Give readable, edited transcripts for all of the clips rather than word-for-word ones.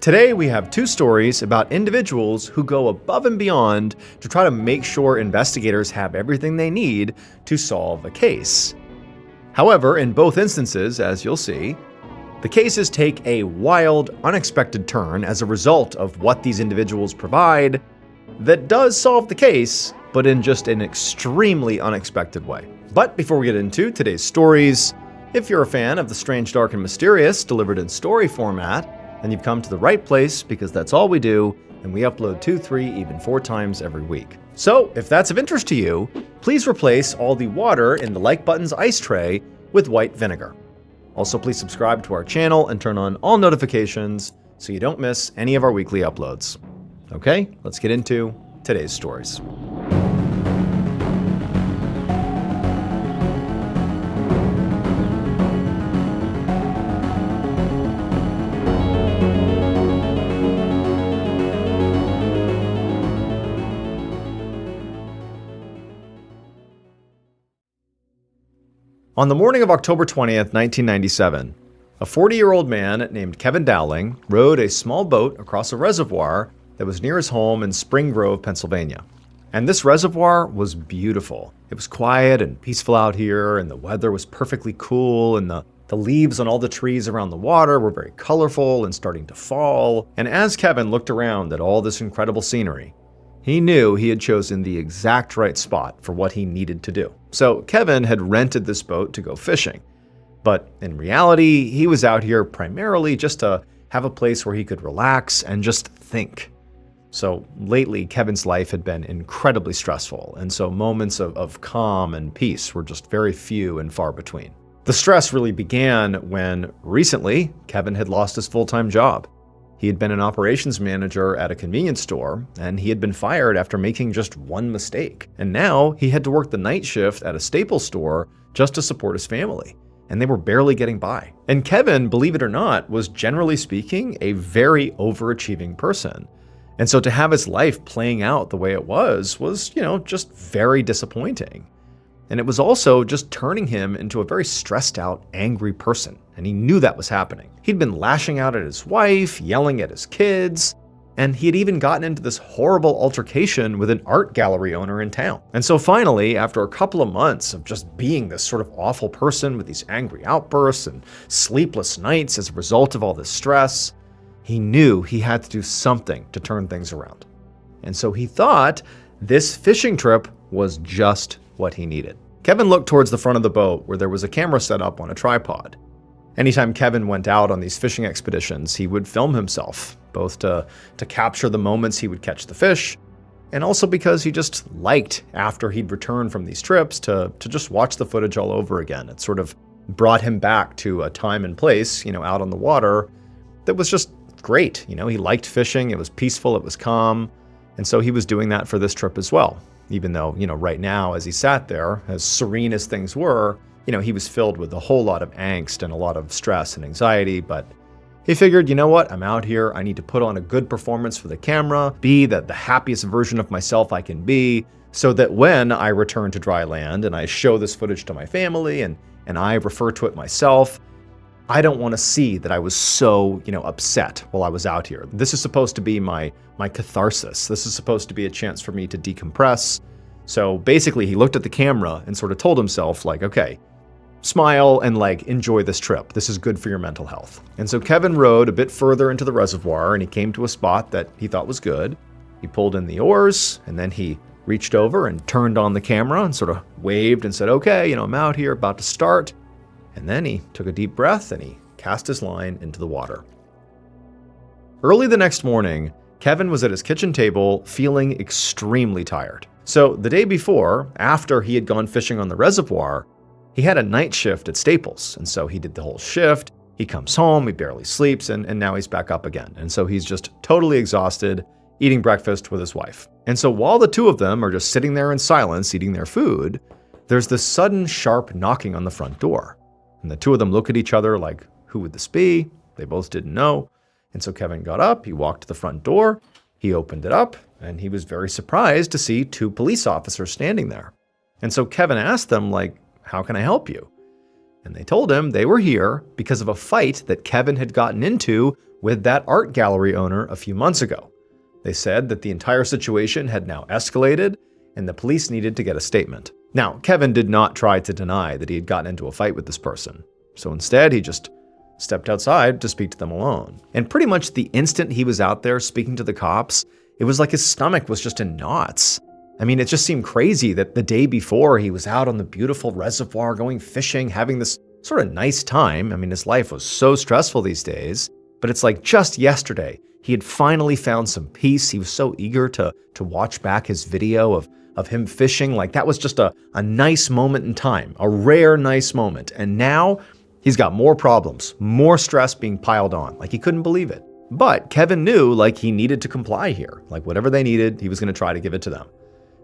Today we have two stories about individuals who go above and beyond to try to make sure investigators have everything they need to solve a case. However, in both instances, as you'll see, the cases take a wild, unexpected turn as a result of what these individuals provide that does solve the case, but in just an extremely unexpected way. But before we get into today's stories, if you're a fan of the strange, dark, and mysterious delivered in story format, then you've come to the right place, because that's all we do, and we upload 2, 3, even 4 times every week. So if that's of interest to you, please replace all the water in the like button's ice tray with white vinegar. Also, please subscribe to our channel and turn on all notifications so you don't miss any of our weekly uploads. Okay, let's get into today's stories. On the morning of October 20th, 1997, a 40-year-old man named Kevin Dowling rowed a small boat across a reservoir that was near his home in Spring Grove, Pennsylvania. And this reservoir was beautiful. It was quiet and peaceful out here, and the weather was perfectly cool, and the leaves on all the trees around the water were very colorful and starting to fall. And as Kevin looked around at all this incredible scenery, he knew he had chosen the exact right spot for what he needed to do. So Kevin had rented this boat to go fishing. But in reality, he was out here primarily just to have a place where he could relax and just think. So lately, Kevin's life had been incredibly stressful, and so moments of calm and peace were just very few and far between. The stress really began when, recently, Kevin had lost his full-time job. He had been an operations manager at a convenience store, and he had been fired after making just one mistake. And now he had to work the night shift at a Staples store just to support his family, and they were barely getting by. And Kevin, believe it or not, was generally speaking a very overachieving person. And so to have his life playing out the way it was, just very disappointing. And it was also just turning him into a very stressed out, angry person. And he knew that was happening. He'd been lashing out at his wife, yelling at his kids, and he had even gotten into this horrible altercation with an art gallery owner in town. And so finally, after a couple of months of just being this sort of awful person with these angry outbursts and sleepless nights as a result of all this stress, he knew he had to do something to turn things around. And so he thought this fishing trip was just what he needed. Kevin looked towards the front of the boat where there was a camera set up on a tripod. Anytime Kevin went out on these fishing expeditions, he would film himself, both to capture the moments he would catch the fish, and also because he just liked, after he'd returned from these trips, to just watch the footage all over again. It sort of brought him back to a time and place, out on the water that was just great. He liked fishing, it was peaceful, it was calm, and so he was doing that for this trip as well. Even though, right now, as he sat there, as serene as things were, he was filled with a whole lot of angst and a lot of stress and anxiety, but he figured, you know what, I'm out here, I need to put on a good performance for the camera, be the happiest version of myself I can be, so that when I return to dry land and I show this footage to my family and I refer to it myself, I don't want to see that I was so, upset while I was out here. This is supposed to be my catharsis. This is supposed to be a chance for me to decompress. So basically, he looked at the camera and sort of told himself, okay, smile and enjoy this trip. This is good for your mental health. And so Kevin rowed a bit further into the reservoir, and he came to a spot that he thought was good. He pulled in the oars, and then he reached over and turned on the camera and sort of waved and said, okay, I'm out here, about to start. And then he took a deep breath and he cast his line into the water. Early the next morning, Kevin was at his kitchen table feeling extremely tired. So the day before, after he had gone fishing on the reservoir, he had a night shift at Staples. And so he did the whole shift. He comes home, he barely sleeps, and now he's back up again. And so he's just totally exhausted, eating breakfast with his wife. And so while the two of them are just sitting there in silence, eating their food, there's this sudden sharp knocking on the front door. And the two of them look at each other like, who would this be? They both didn't know. And so Kevin got up, he walked to the front door, he opened it up, and he was very surprised to see 2 police officers standing there. And so Kevin asked them, how can I help you? And they told him they were here because of a fight that Kevin had gotten into with that art gallery owner a few months ago. They said that the entire situation had now escalated and the police needed to get a statement. Now, Kevin did not try to deny that he had gotten into a fight with this person. So instead, he just stepped outside to speak to them alone. And pretty much the instant he was out there speaking to the cops, it was like his stomach was just in knots. I mean, it just seemed crazy that the day before he was out on the beautiful reservoir going fishing, having this sort of nice time. I mean, his life was so stressful these days, but it's like just yesterday, he had finally found some peace. He was so eager to watch back his video of him fishing. Like that was just a nice moment in time, a rare nice moment. And now he's got more problems, more stress being piled on. Like he couldn't believe it. But Kevin knew like he needed to comply here. Like whatever they needed, he was going to try to give it to them.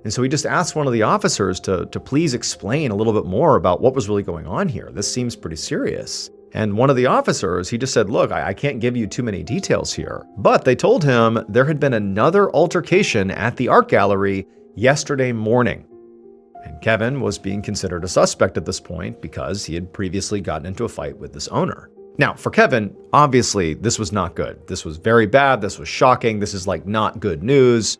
And so he just asked one of the officers to please explain a little bit more about what was really going on here. This seems pretty serious. And one of the officers, he just said, look, I can't give you too many details here. But they told him there had been another altercation at the art gallery yesterday morning. And Kevin was being considered a suspect at this point because he had previously gotten into a fight with this owner. Now, for Kevin, obviously, this was not good. This was very bad. This was shocking. This is like not good news.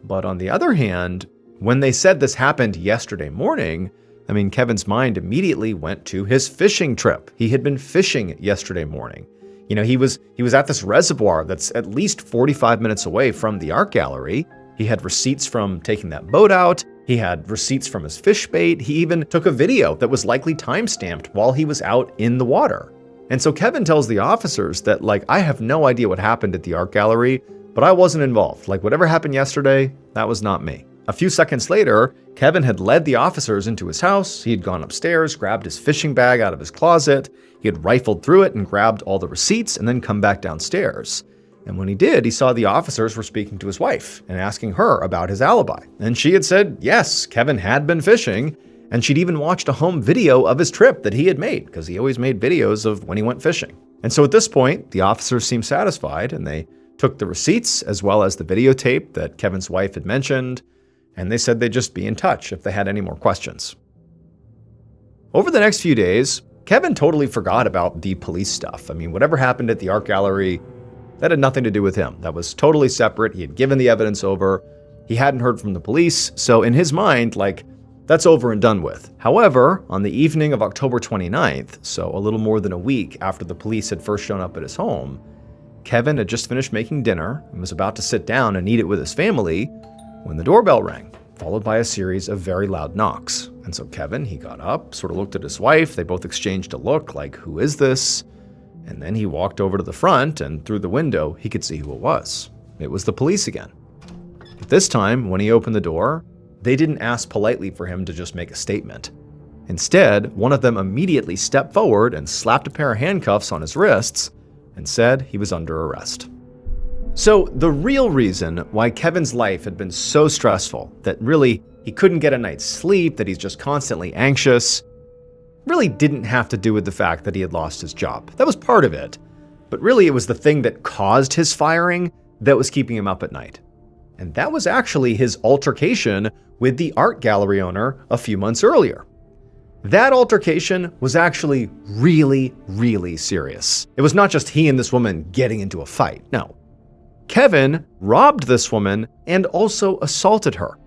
But on the other hand, when they said this happened yesterday morning, I mean, Kevin's mind immediately went to his fishing trip. He had been fishing yesterday morning. You know, he was at this reservoir that's at least 45 minutes away from the art gallery. He had receipts from taking that boat out. He had receipts from his fish bait. He even took a video that was likely time-stamped while he was out in the water. And so Kevin tells the officers that, like, I have no idea what happened at the art gallery, but I wasn't involved. Like, whatever happened yesterday, that was not me. A few seconds later, Kevin had led the officers into his house. He had gone upstairs, grabbed his fishing bag out of his closet. He had rifled through it and grabbed all the receipts and then come back downstairs. And when he did, he saw the officers were speaking to his wife and asking her about his alibi. And she had said, yes, Kevin had been fishing. And she'd even watched a home video of his trip that he had made, because he always made videos of when he went fishing. And so at this point, the officers seemed satisfied, and they took the receipts as well as the videotape that Kevin's wife had mentioned, and they said they'd just be in touch if they had any more questions. Over the next few days, Kevin totally forgot about the police stuff. I mean, whatever happened at the art gallery, that had nothing to do with him. That was totally separate. He had given the evidence over. He hadn't heard from the police. So in his mind, like, that's over and done with. However, on the evening of October 29th, so a little more than a week after the police had first shown up at his home, Kevin had just finished making dinner and was about to sit down and eat it with his family when the doorbell rang, followed by a series of very loud knocks. And so Kevin, he got up, sort of looked at his wife. They both exchanged a look like, who is this? And then he walked over to the front, and through the window, he could see who it was. It was the police again. But this time, when he opened the door, they didn't ask politely for him to just make a statement. Instead, one of them immediately stepped forward and slapped a pair of handcuffs on his wrists and said he was under arrest. So the real reason why Kevin's life had been so stressful, that really he couldn't get a night's sleep, that he's just constantly anxious, really didn't have to do with the fact that he had lost his job. That was part of it. But really it was the thing that caused his firing that was keeping him up at night. And that was actually his altercation with the art gallery owner a few months earlier. That altercation was actually really, really serious. It was not just he and this woman getting into a fight. No. Kevin robbed this woman and also assaulted her.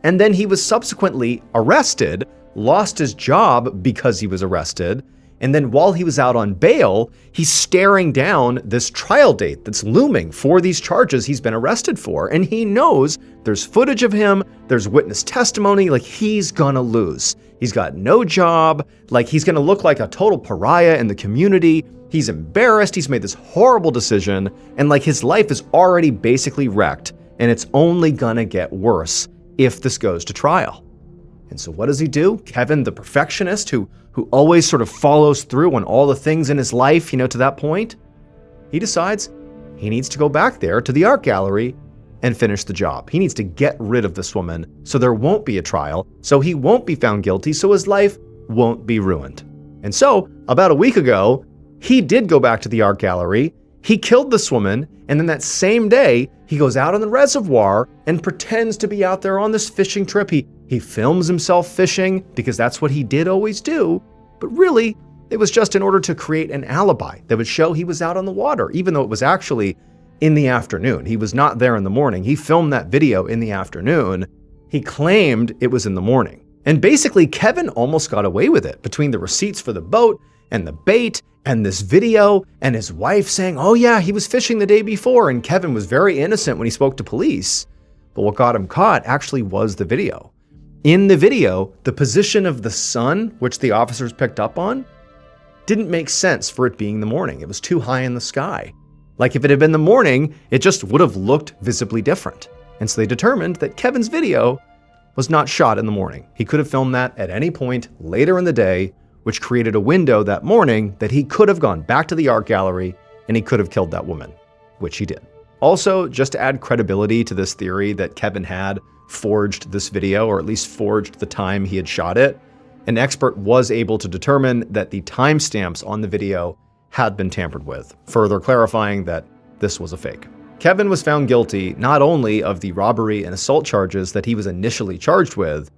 And then he was subsequently arrested, lost his job because he was arrested, and then while he was out on bail, he's staring down this trial date that's looming for these charges he's been arrested for. And he knows there's footage of him, there's witness testimony, like he's gonna lose. He's got no job, like he's gonna look like a total pariah in the community. He's embarrassed, he's made this horrible decision, and like his life is already basically wrecked, and it's only gonna get worse if this goes to trial. And so what does he do? Kevin, the perfectionist who always sort of follows through on all the things in his life, to that point, he decides he needs to go back there to the art gallery and finish the job. He needs to get rid of this woman so there won't be a trial, so he won't be found guilty, so his life won't be ruined. And so, about a week ago, he did go back to the art gallery, he killed this woman, and then that same day, he goes out on the reservoir and pretends to be out there on this fishing trip. He films himself fishing because that's what he did always do. But really, It was just in order to create an alibi that would show he was out on the water, even though it was actually in the afternoon. He was not there in the morning. He filmed that video in the afternoon. He claimed it was in the morning. And basically, Kevin almost got away with it between the receipts for the boat and the bait and this video and his wife saying, oh yeah, he was fishing the day before. And Kevin was very innocent when he spoke to police. But what got him caught actually was the video. In the video, the position of the sun, which the officers picked up on, didn't make sense for it being the morning. It was too high in the sky. Like if it had been the morning, it just would have looked visibly different. And so they determined that Kevin's video was not shot in the morning. He could have filmed that at any point later in the day, which created a window that morning that he could have gone back to the art gallery and he could have killed that woman, which he did. Also, just to add credibility to this theory that Kevin had forged this video, or at least forged the time he had shot it, an expert was able to determine that the timestamps on the video had been tampered with, further clarifying that this was a fake. Kevin was found guilty not only of the robbery and assault charges that he was initially charged with,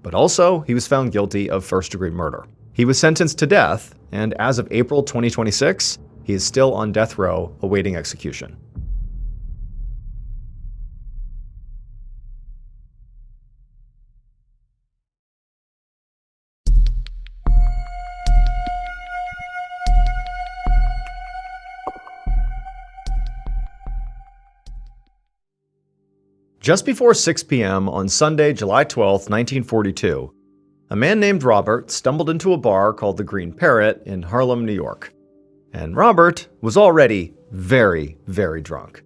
but also he was found guilty of first-degree murder. He was sentenced to death, and as of April 2026, he is still on death row awaiting execution. Just before 6 p.m. on Sunday, July 12, 1942, a man named Robert stumbled into a bar called the Green Parrot in Harlem, New York. And Robert was already very, very drunk.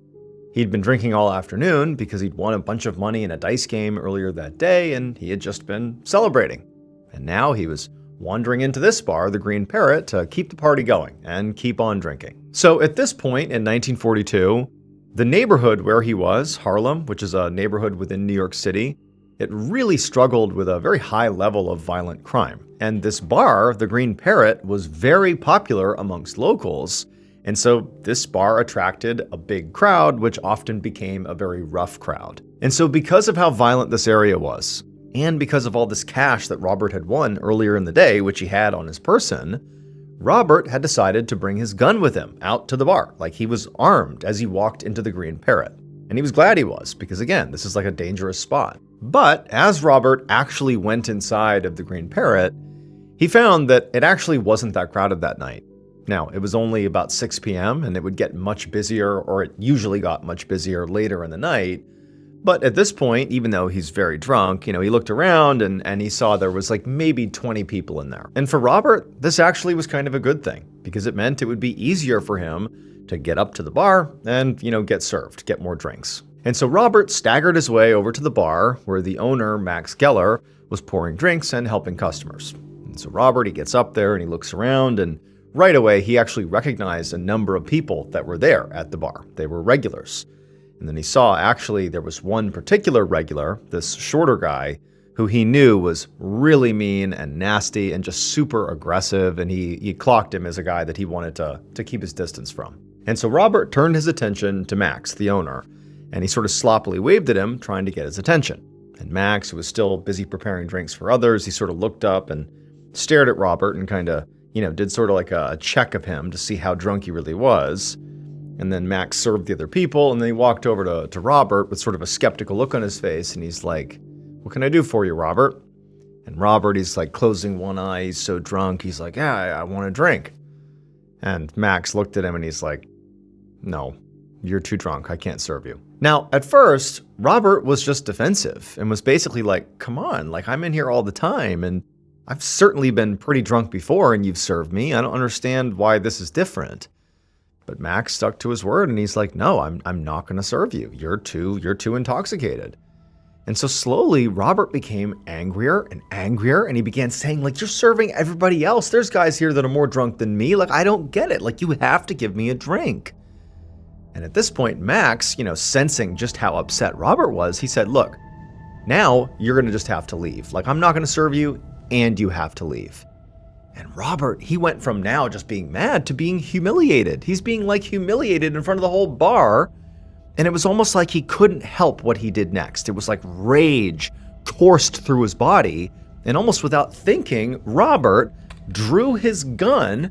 He'd been drinking all afternoon because he'd won a bunch of money in a dice game earlier that day, and he had just been celebrating. And now he was wandering into this bar, the Green Parrot, to keep the party going and keep on drinking. So at this point in 1942, the neighborhood where he was, Harlem, which is a neighborhood within New York City, it really struggled with a very high level of violent crime. And this bar, the Green Parrot, was very popular amongst locals. And so this bar attracted a big crowd, which often became a very rough crowd. And so because of how violent this area was, and because of all this cash that Robert had won earlier in the day, which he had on his person, Robert had decided to bring his gun with him out to the bar, like he was armed as he walked into the Green Parrot. And he was glad he was, because again, this is like a dangerous spot. But as Robert actually went inside of the Green Parrot, he found that it actually wasn't that crowded that night. Now, it was only about 6 p.m. and it would get much busier, or it usually got much busier later in the night. But at this point, even though he's very drunk, he looked around and he saw there was like maybe 20 people in there. And for Robert, this actually was kind of a good thing because it meant it would be easier for him to get up to the bar and, get served, get more drinks. And so Robert staggered his way over to the bar where the owner, Max Geller, was pouring drinks and helping customers. And so Robert, he gets up there and he looks around, and right away he actually recognized a number of people that were there at the bar. They were regulars. And then he saw actually there was one particular regular, this shorter guy, who he knew was really mean and nasty and just super aggressive, and he clocked him as a guy that he wanted to keep his distance from. And so Robert turned his attention to Max, the owner, and he sort of sloppily waved at him, trying to get his attention. And Max, who was still busy preparing drinks for others, he sort of looked up and stared at Robert and kind of, did sort of like a check of him to see how drunk he really was. And then Max served the other people, and then he walked over to Robert with sort of a skeptical look on his face, and he's like, "What can I do for you, Robert?" And Robert, he's like closing one eye, he's so drunk, he's like, "Yeah, I want a drink." And Max looked at him and he's like, "No, you're too drunk, I can't serve you." Now, at first, Robert was just defensive and was basically like, "Come on, like I'm in here all the time, and I've certainly been pretty drunk before and you've served me. I don't understand why this is different." But Max stuck to his word and he's like, "No, I'm not going to serve you. You're too intoxicated." And so slowly Robert became angrier and he began saying, like, "You're serving everybody else. There's guys here that are more drunk than me. Like, I don't get it. Like, you have to give me a drink." And at this point, Max, sensing just how upset Robert was, he said, "Look, now you're going to just have to leave. Like, I'm not going to serve you and you have to leave." And Robert, he went from now just being mad to being humiliated. He's being like humiliated in front of the whole bar. And it was almost like he couldn't help what he did next. It was like rage coursed through his body. And almost without thinking, Robert drew his gun,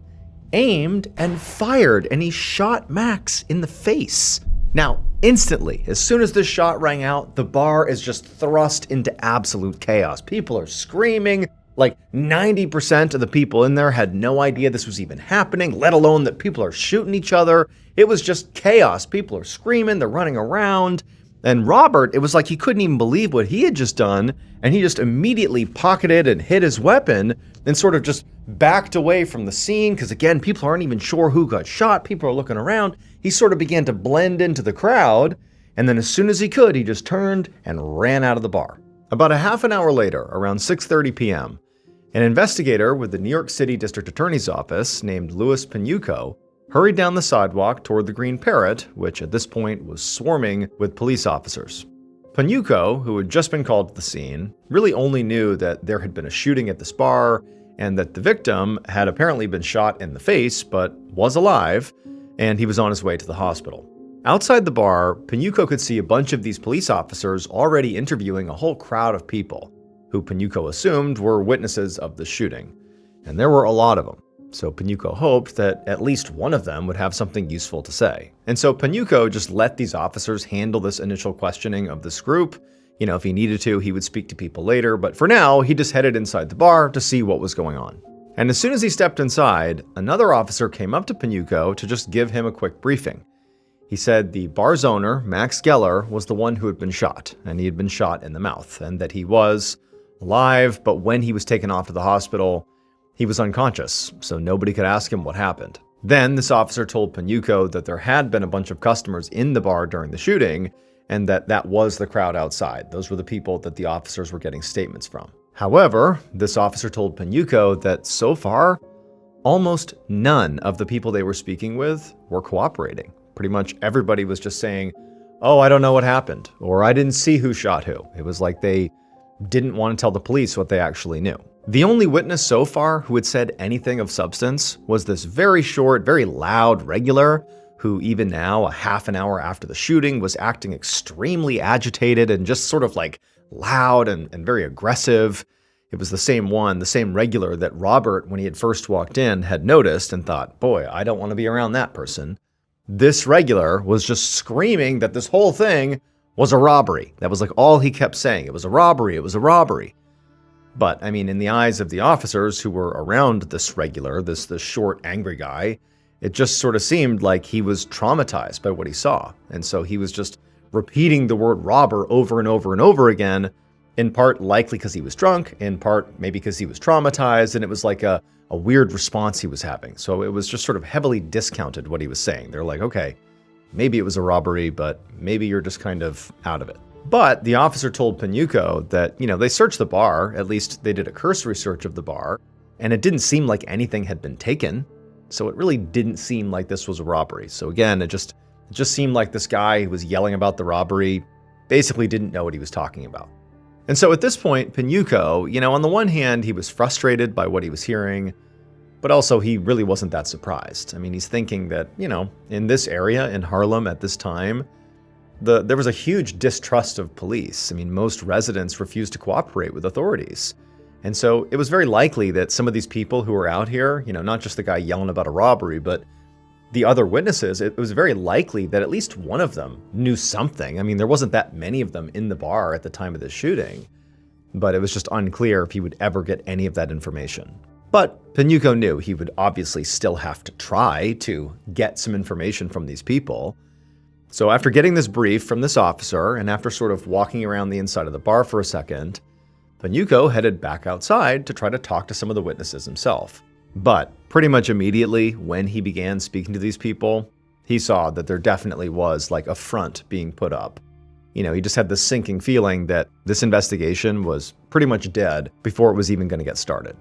aimed, and fired, and he shot Max in the face. Now, instantly, as soon as this shot rang out, the bar is just thrust into absolute chaos. People are screaming. Like 90% of the people in there had no idea this was even happening, let alone that people are shooting each other. It was just chaos. People are screaming, they're running around. And Robert, it was like he couldn't even believe what he had just done, and he just immediately pocketed and hid his weapon and sort of just backed away from the scene because, again, people aren't even sure who got shot. People are looking around. He sort of began to blend into the crowd, and then as soon as he could, he just turned and ran out of the bar. About a half an hour later, around 6:30 p.m., an investigator with the New York City District Attorney's Office named Louis Panuco hurried down the sidewalk toward the Green Parrot, which at this point was swarming with police officers. Panuco, who had just been called to the scene, really only knew that there had been a shooting at this bar and that the victim had apparently been shot in the face but was alive, and he was on his way to the hospital. Outside the bar, Panuco could see a bunch of these police officers already interviewing a whole crowd of people, who Panuco assumed were witnesses of the shooting. And there were a lot of them. So Panuco hoped that at least one of them would have something useful to say. And so Panuco just let these officers handle this initial questioning of this group. You know, if he needed to, he would speak to people later, but for now, he just headed inside the bar to see what was going on. And as soon as he stepped inside, another officer came up to Panuco to just give him a quick briefing. He said the bar's owner, Max Geller, was the one who had been shot, and he had been shot in the mouth, and that he was alive, but when he was taken off to the hospital, he was unconscious, so nobody could ask him what happened. Then this officer told Panuco that there had been a bunch of customers in the bar during the shooting, and that was the crowd outside. Those were the people that the officers were getting statements from. However, this officer told Panuco that so far, almost none of the people they were speaking with were cooperating. Pretty much everybody was just saying, "Oh, I don't know what happened," or "I didn't see who shot who." It was like they didn't want to tell the police what they actually knew. The only witness so far who had said anything of substance was this very short, very loud regular who even now, a half an hour after the shooting, was acting extremely agitated and just sort of like loud and very aggressive. It was the same regular that Robert, when he had first walked in, had noticed and thought, boy, I don't want to be around that person. This regular was just screaming that this whole thing was a robbery. That was like all he kept saying. It was a robbery. It was a robbery. But I mean, in the eyes of the officers who were around this regular, this short, angry guy, it just sort of seemed like he was traumatized by what he saw. And so he was just repeating the word robber over and over and over again, in part likely because he was drunk, in part maybe because he was traumatized, and it was like a weird response he was having. So it was just sort of heavily discounted what he was saying. They're like, okay, maybe it was a robbery, but maybe you're just kind of out of it. But the officer told Panuco that, they searched the bar, at least they did a cursory search of the bar, and it didn't seem like anything had been taken. So it really didn't seem like this was a robbery. So again, it just seemed like this guy who was yelling about the robbery basically didn't know what he was talking about. And so at this point, Panuco, on the one hand, he was frustrated by what he was hearing, but also he really wasn't that surprised. I mean, he's thinking that, in this area in Harlem at this time, there was a huge distrust of police. I mean, most residents refused to cooperate with authorities. And so it was very likely that some of these people who were out here, not just the guy yelling about a robbery, but the other witnesses, it was very likely that at least one of them knew something. I mean, there wasn't that many of them in the bar at the time of the shooting, but it was just unclear if he would ever get any of that information. But Panuco knew he would obviously still have to try to get some information from these people. So after getting this brief from this officer, and after sort of walking around the inside of the bar for a second, Panuco headed back outside to try to talk to some of the witnesses himself. But pretty much immediately when he began speaking to these people, he saw that there definitely was like a front being put up. He just had this sinking feeling that this investigation was pretty much dead before it was even going to get started.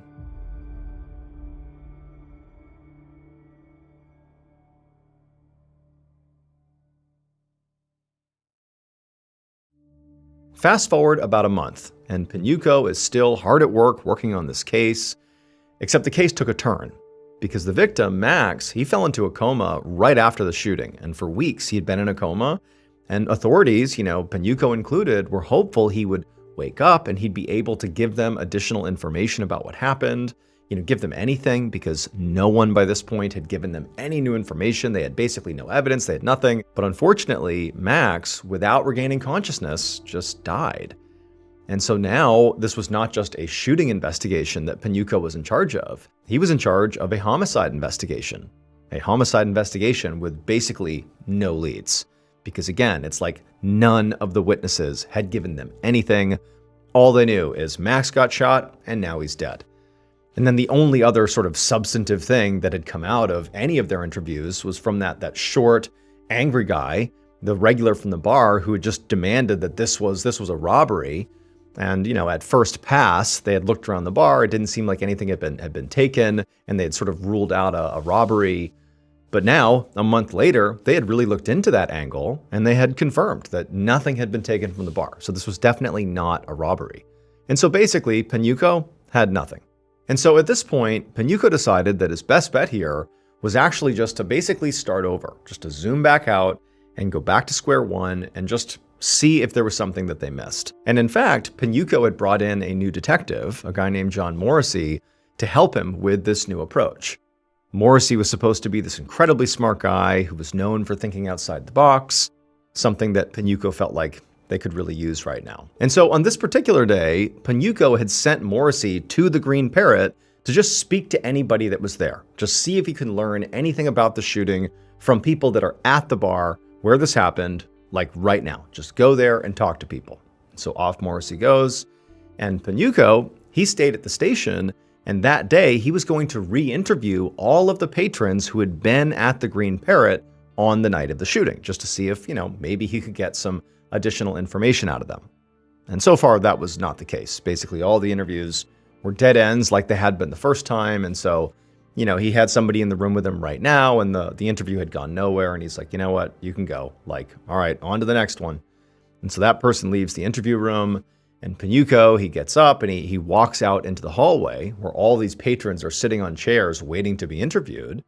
Fast forward about a month, and Panuco is still hard at work working on this case, except the case took a turn, because the victim, Max, he fell into a coma right after the shooting, and for weeks he had been in a coma, and authorities, Panuco included, were hopeful he would wake up and he'd be able to give them additional information about what happened, give them anything because no one by this point had given them any new information. They had basically no evidence. They had nothing. But unfortunately, Max, without regaining consciousness, just died. And so now this was not just a shooting investigation that Panuco was in charge of. He was in charge of a homicide investigation. A homicide investigation with basically no leads. Because again, it's like none of the witnesses had given them anything. All they knew is Max got shot and now he's dead. And then the only other sort of substantive thing that had come out of any of their interviews was from that short, angry guy, the regular from the bar who had just demanded that this was a robbery. And, at first pass, they had looked around the bar. It didn't seem like anything had been taken, and they had sort of ruled out a robbery. But now, a month later, they had really looked into that angle, and they had confirmed that nothing had been taken from the bar. So this was definitely not a robbery. And so basically, Panuco had nothing. And so at this point, Panuco decided that his best bet here was actually just to basically start over, just to zoom back out and go back to square one and just see if there was something that they missed. And in fact, Panuco had brought in a new detective, a guy named John Morrissey, to help him with this new approach. Morrissey was supposed to be this incredibly smart guy who was known for thinking outside the box, something that Panuco felt like they could really use right now. And so on this particular day, Panuco had sent Morrissey to the Green Parrot to just speak to anybody that was there, just see if he could learn anything about the shooting from people that are at the bar where this happened, like right now. Just go there and talk to people. So off Morrissey goes, and Panuco, he stayed at the station, and that day he was going to re-interview all of the patrons who had been at the Green Parrot on the night of the shooting, just to see if, maybe he could get some additional information out of them. And so far, that was not the case. Basically, all the interviews were dead ends like they had been the first time, and so he had somebody in the room with him right now, and the interview had gone nowhere, and he's like, you know what, you can go. Like, all right, on to the next one. And so that person leaves the interview room, and Panuco, he gets up and he walks out into the hallway where all these patrons are sitting on chairs waiting to be interviewed.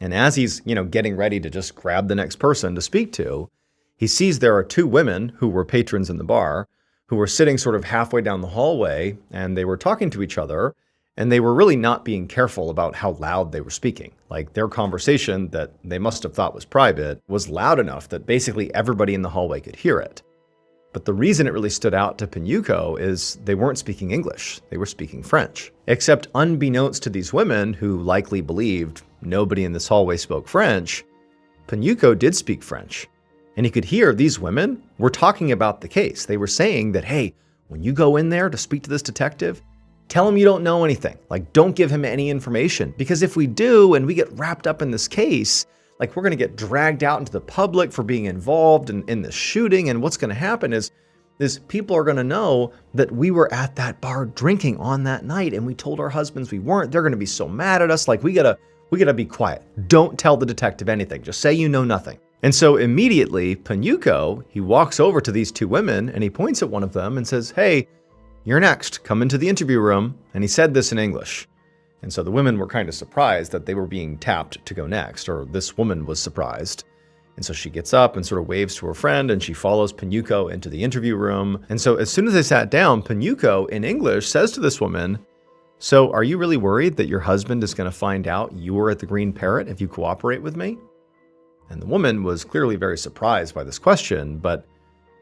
And as he's, getting ready to just grab the next person to speak to, he sees there are two women who were patrons in the bar who were sitting sort of halfway down the hallway, and they were talking to each other. And they were really not being careful about how loud they were speaking. Like their conversation that they must have thought was private was loud enough that basically everybody in the hallway could hear it. But the reason it really stood out to Panuco is they weren't speaking English, they were speaking French. Except unbeknownst to these women who likely believed nobody in this hallway spoke French, Panuco did speak French. And he could hear these women were talking about the case. They were saying that, hey, when you go in there to speak to this detective, tell him you don't know anything. Like, don't give him any information. Because if we do and we get wrapped up in this case, like we're going to get dragged out into the public for being involved in this shooting. And what's going to happen is people are going to know that we were at that bar drinking on that night and we told our husbands we weren't. They're going to be so mad at us. Like we gotta be quiet. Don't tell the detective anything. Just say you know nothing. And so immediately Panuco, he walks over to these two women and he points at one of them and says, hey, you're next, come into the interview room. And he said this in English. And so the women were kind of surprised that they were being tapped to go next, or this woman was surprised. And so she gets up and sort of waves to her friend and she follows Panuco into the interview room. And so as soon as they sat down, Panuco in English says to this woman, so are you really worried that your husband is going to find out you were at the Green Parrot if you cooperate with me? And the woman was clearly very surprised by this question, but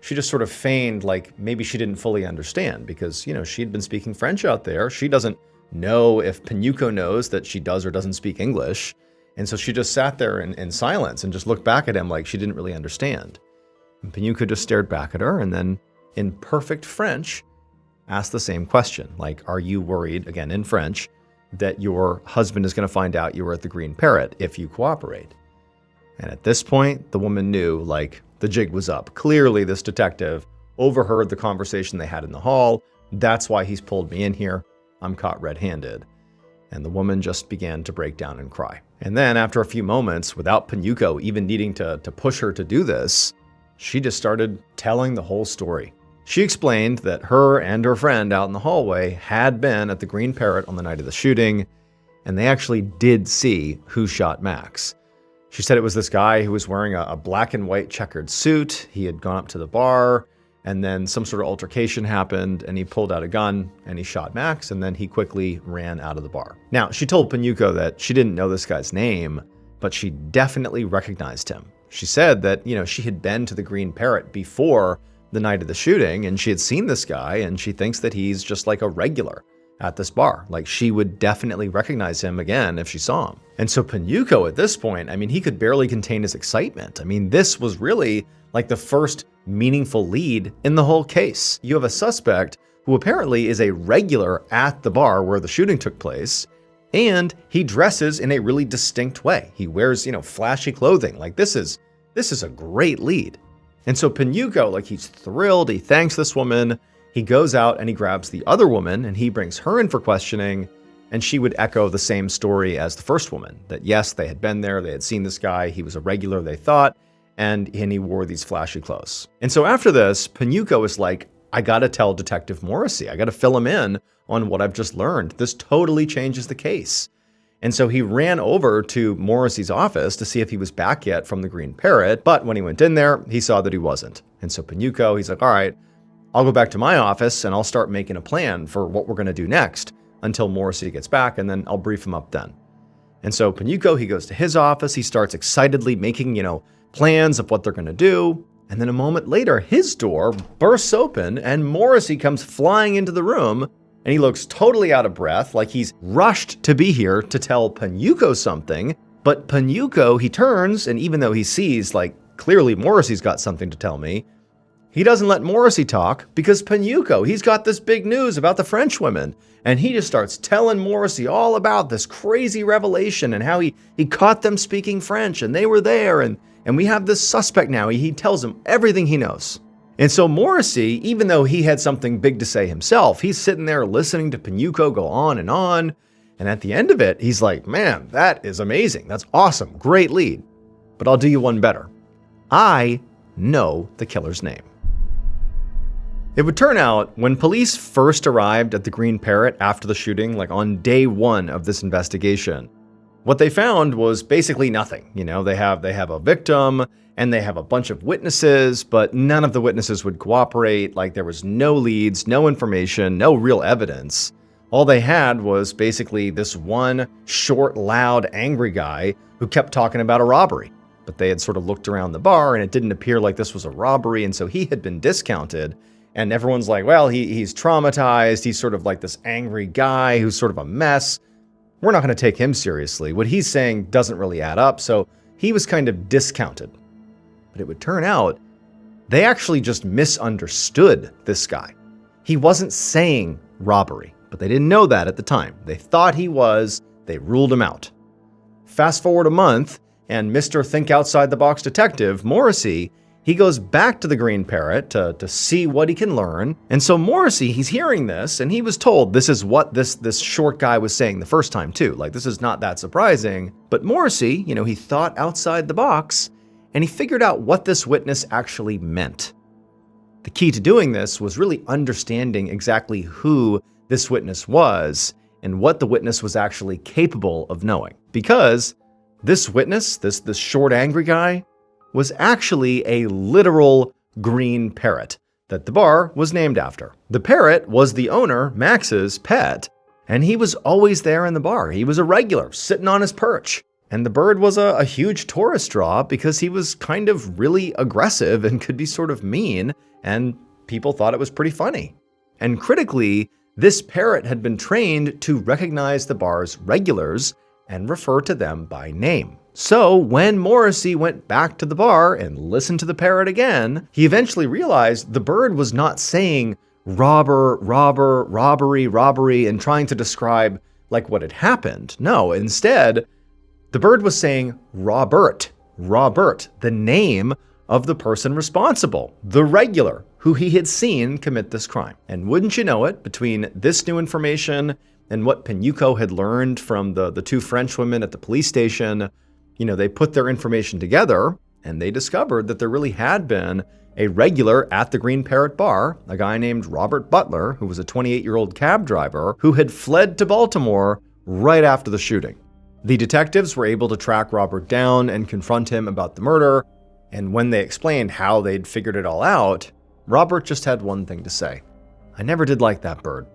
she just sort of feigned like maybe she didn't fully understand because, she'd been speaking French out there. She doesn't know if Panuco knows that she does or doesn't speak English. And so she just sat there in silence and just looked back at him like she didn't really understand. And Panuco just stared back at her and then in perfect French asked the same question. Like, are you worried, again in French, that your husband is going to find out you were at the Green Parrot if you cooperate? And at this point, the woman knew like the jig was up. Clearly this detective overheard the conversation they had in the hall. That's why he's pulled me in here. I'm caught red-handed. And the woman just began to break down and cry. And then after a few moments, without Panuco even needing to push her to do this, she just started telling the whole story. She explained that her and her friend out in the hallway had been at the Green Parrot on the night of the shooting, and they actually did see who shot Max. She said it was this guy who was wearing a black and white checkered suit. He had gone up to the bar, And then some sort of altercation happened, and he pulled out a gun and he shot Max, and then he quickly ran out of the bar. Now, she told Panuco that she didn't know this guy's name, but she definitely recognized him. She said that, she had been to the Green Parrot before the night of the shooting, and she had seen this guy, and she thinks that he's just like a regular at this bar. Like, she would definitely recognize him again if she saw him. And so Panuco at this point, he could barely contain his excitement. This was really like the first meaningful lead in the whole case. You have a suspect who apparently is a regular at the bar where the shooting took place, and he dresses in a really distinct way. He wears, flashy clothing. Like, this is a great lead. And so Panuco, he's thrilled. He thanks this woman. He goes out and he grabs the other woman and he brings her in for questioning. And she would echo the same story as the first woman, that yes, they had been there. They had seen this guy. He was a regular, they thought, and he wore these flashy clothes. And so after this, Panuco is like, I got to tell Detective Morrissey. I got to fill him in on what I've just learned. This totally changes the case. And so he ran over to Morrissey's office to see if he was back yet from the Green Parrot. But when he went in there, he saw that he wasn't. And so Panuco, he's like, all right, I'll go back to my office and I'll start making a plan for what we're going to do next until Morrissey gets back, and then I'll brief him up then. And so Panuco, he goes to his office. He starts excitedly making, plans of what they're going to do. And then a moment later, his door bursts open and Morrissey comes flying into the room, and he looks totally out of breath, like he's rushed to be here to tell Panuco something. But Panuco, he turns, and even though he sees, clearly Morrissey's got something to tell me, he doesn't let Morrissey talk because Panuco, he's got this big news about the French women. And he just starts telling Morrissey all about this crazy revelation and how he caught them speaking French and they were there. And we have this suspect now. He tells him everything he knows. And so Morrissey, even though he had something big to say himself, he's sitting there listening to Panuco go on. And at the end of it, he's like, man, that is amazing. That's awesome. Great lead. But I'll do you one better. I know the killer's name. It would turn out when police first arrived at the Green Parrot after the shooting, on day one of this investigation, what they found was basically nothing. They have a victim and they have a bunch of witnesses, but none of the witnesses would cooperate. There was no leads, no information, no real evidence. All they had was basically this one short, loud, angry guy who kept talking about a robbery. But they had sort of looked around the bar and it didn't appear like this was a robbery, and so he had been discounted. And everyone's like, well, he's traumatized. He's sort of like this angry guy who's sort of a mess. We're not going to take him seriously. What he's saying doesn't really add up. So he was kind of discounted. But it would turn out they actually just misunderstood this guy. He wasn't saying robbery, but they didn't know that at the time. They thought he was. They ruled him out. Fast forward a month, and Mr. Think Outside the Box detective, Morrissey, he goes back to the Green Parrot to see what he can learn. And so Morrissey, he's hearing this, and he was told this is what this short guy was saying the first time too. This is not that surprising. But Morrissey, he thought outside the box, and he figured out what this witness actually meant. The key to doing this was really understanding exactly who this witness was and what the witness was actually capable of knowing. Because this witness, this short angry guy, was actually a literal green parrot that the bar was named after. The parrot was the owner, Max's, pet, and he was always there in the bar. He was a regular, sitting on his perch. And the bird was a huge tourist draw because he was kind of really aggressive and could be sort of mean, and people thought it was pretty funny. And critically, this parrot had been trained to recognize the bar's regulars and refer to them by name. So when Morrissey went back to the bar and listened to the parrot again, he eventually realized the bird was not saying robber, robbery, and trying to describe what had happened. No, instead, the bird was saying Robert, the name of the person responsible, the regular who he had seen commit this crime. And wouldn't you know it, between this new information and what Panuco had learned from the two French women at the police station, they put their information together and they discovered that there really had been a regular at the Green Parrot bar, a guy named Robert Butler, who was a 28-year-old cab driver who had fled to Baltimore right after the shooting. The detectives were able to track Robert down and confront him about the murder, and when they explained how they'd figured it all out, Robert just had one thing to say: "I never did like that bird."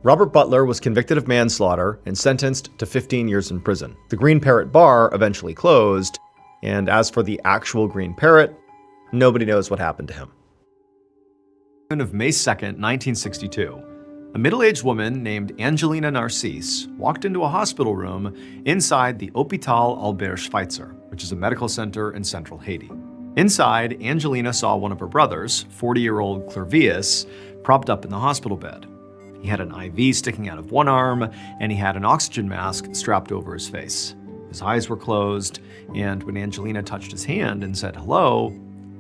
Robert Butler was convicted of manslaughter and sentenced to 15 years in prison. The Green Parrot Bar eventually closed, and as for the actual Green Parrot, nobody knows what happened to him. Of May 2nd, 1962, a middle-aged woman named Angelina Narcisse walked into a hospital room inside the Hôpital Albert Schweitzer, which is a medical center in central Haiti. Inside, Angelina saw one of her brothers, 40-year-old Clervius, propped up in the hospital bed. He had an IV sticking out of one arm, and he had an oxygen mask strapped over his face. His eyes were closed, and when Angelina touched his hand and said hello,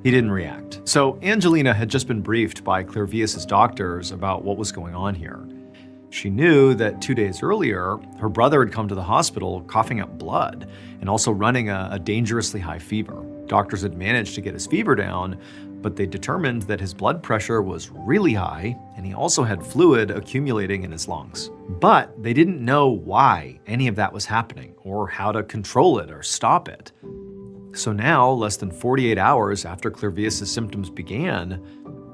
he didn't react. So Angelina had just been briefed by Clervius's doctors about what was going on here. She knew that 2 days earlier, her brother had come to the hospital coughing up blood and also running a dangerously high fever. Doctors had managed to get his fever down, but they determined that his blood pressure was really high and he also had fluid accumulating in his lungs. But they didn't know why any of that was happening or how to control it or stop it. So now, less than 48 hours after Clervius's symptoms began,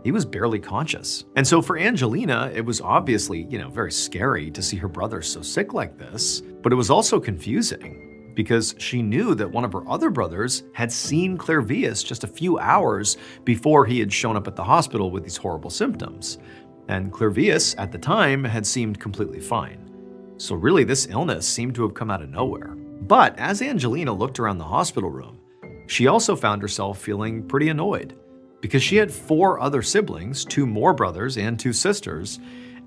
he was barely conscious. And so for Angelina, it was obviously, very scary to see her brother so sick like this, but it was also confusing because she knew that one of her other brothers had seen Clervius just a few hours before he had shown up at the hospital with these horrible symptoms. And Clervius, at the time, had seemed completely fine. So really, this illness seemed to have come out of nowhere. But as Angelina looked around the hospital room, she also found herself feeling pretty annoyed because she had 4 other siblings, 2 more brothers and 2 sisters,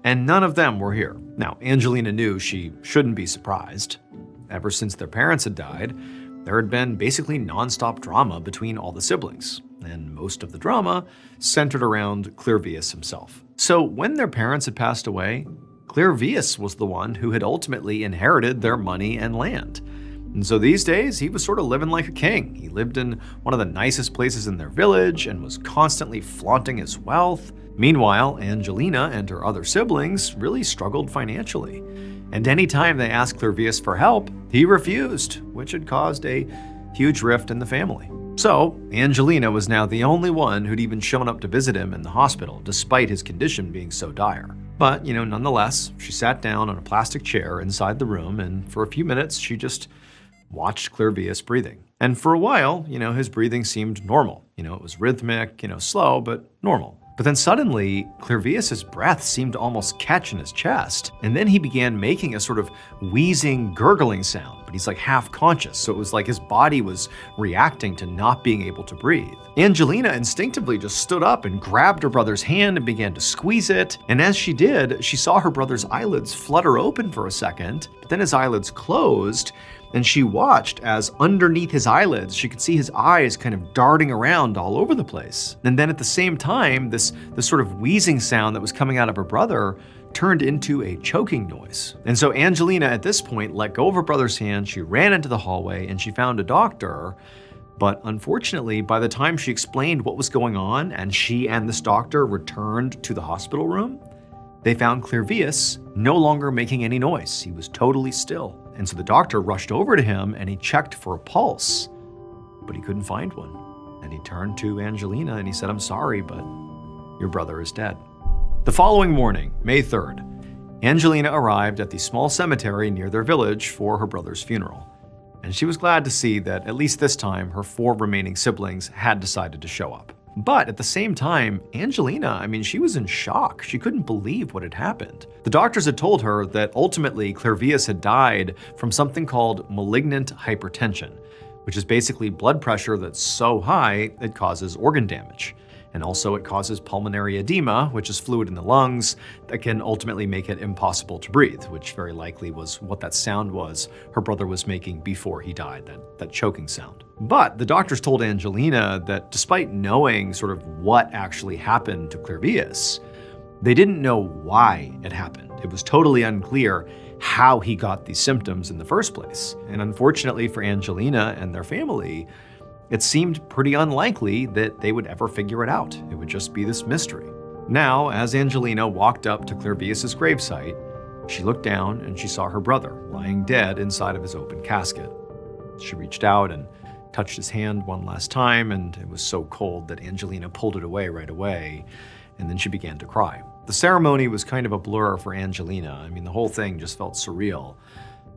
and none of them were here. Now, Angelina knew she shouldn't be surprised. Ever since their parents had died, there had been basically nonstop drama between all the siblings, and most of the drama centered around Clervius himself. So when their parents had passed away, Clervius was the one who had ultimately inherited their money and land. And so these days, he was sort of living like a king. He lived in one of the nicest places in their village and was constantly flaunting his wealth. Meanwhile, Angelina and her other siblings really struggled financially. And anytime they asked Clervius for help, he refused, which had caused a huge rift in the family. So, Angelina was now the only one who'd even shown up to visit him in the hospital, despite his condition being so dire. But, nonetheless, she sat down on a plastic chair inside the room, and for a few minutes, she just watched Clervius breathing. And for a while, his breathing seemed normal. It was rhythmic, slow, but normal. But then suddenly, Clervius's breath seemed to almost catch in his chest. And then he began making a sort of wheezing, gurgling sound, but he's like half conscious. So it was like his body was reacting to not being able to breathe. Angelina instinctively just stood up and grabbed her brother's hand and began to squeeze it. And as she did, she saw her brother's eyelids flutter open for a second, but then his eyelids closed. And she watched as underneath his eyelids, she could see his eyes kind of darting around all over the place. And then at the same time, this sort of wheezing sound that was coming out of her brother turned into a choking noise. And so Angelina at this point let go of her brother's hand, she ran into the hallway and she found a doctor. But unfortunately, by the time she explained what was going on and she and this doctor returned to the hospital room, they found Clervius no longer making any noise. He was totally still. And so the doctor rushed over to him and he checked for a pulse, but he couldn't find one. And he turned to Angelina and he said, "I'm sorry, but your brother is dead." The following morning, May 3rd, Angelina arrived at the small cemetery near their village for her brother's funeral. And she was glad to see that at least this time her 4 remaining siblings had decided to show up. But at the same time, Angelina, she was in shock. She couldn't believe what had happened. The doctors had told her that ultimately Clervius had died from something called malignant hypertension, which is basically blood pressure that's so high it causes organ damage. And also it causes pulmonary edema, which is fluid in the lungs that can ultimately make it impossible to breathe, which very likely was what that sound was her brother was making before he died, that choking sound. But the doctors told Angelina that despite knowing sort of what actually happened to Clervius, they didn't know why it happened. It was totally unclear how he got these symptoms in the first place. And unfortunately for Angelina and their family, it seemed pretty unlikely that they would ever figure it out. It would just be this mystery. Now, as Angelina walked up to Clervius's gravesite, she looked down and she saw her brother lying dead inside of his open casket. She reached out and touched his hand one last time, and it was so cold that Angelina pulled it away right away, and then she began to cry. The ceremony was kind of a blur for Angelina. I mean, the whole thing just felt surreal.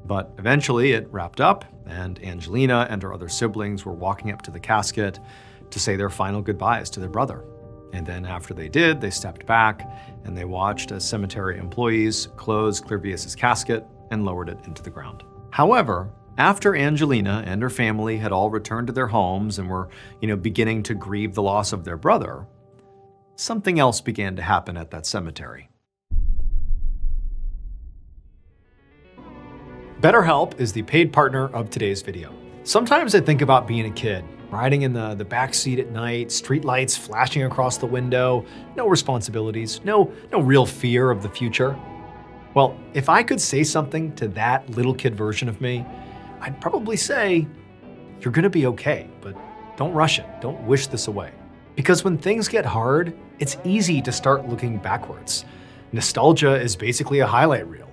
But eventually it wrapped up, and Angelina and her other siblings were walking up to the casket to say their final goodbyes to their brother. And then after they did, they stepped back and they watched as cemetery employees closed Clervius's casket and lowered it into the ground. However, after Angelina and her family had all returned to their homes and were, beginning to grieve the loss of their brother, something else began to happen at that cemetery. BetterHelp is the paid partner of today's video. Sometimes I think about being a kid, riding in the back seat at night, street lights flashing across the window, no responsibilities, no real fear of the future. Well, if I could say something to that little kid version of me, I'd probably say, you're gonna be okay, but don't rush it, don't wish this away. Because when things get hard, it's easy to start looking backwards. Nostalgia is basically a highlight reel.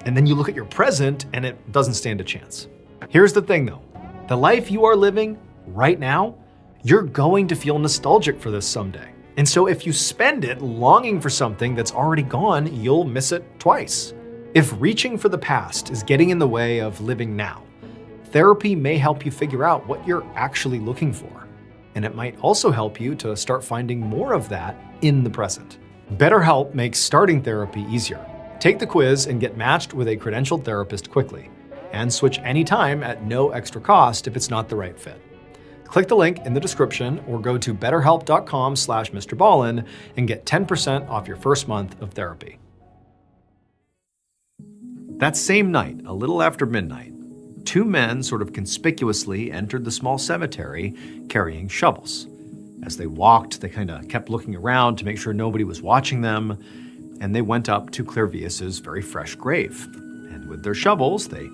And then you look at your present and it doesn't stand a chance. Here's the thing though, the life you are living right now, you're going to feel nostalgic for this someday. And so if you spend it longing for something that's already gone, you'll miss it twice. If reaching for the past is getting in the way of living now, therapy may help you figure out what you're actually looking for. And it might also help you to start finding more of that in the present. BetterHelp makes starting therapy easier. Take the quiz and get matched with a credentialed therapist quickly. And switch anytime at no extra cost if it's not the right fit. Click the link in the description or go to betterhelp.com/Mr. Ballen and get 10% off your first month of therapy. That same night, a little after midnight, two men sort of conspicuously entered the small cemetery carrying shovels. As they walked, they kind of kept looking around to make sure nobody was watching them, and they went up to Clervius's very fresh grave. And with their shovels, they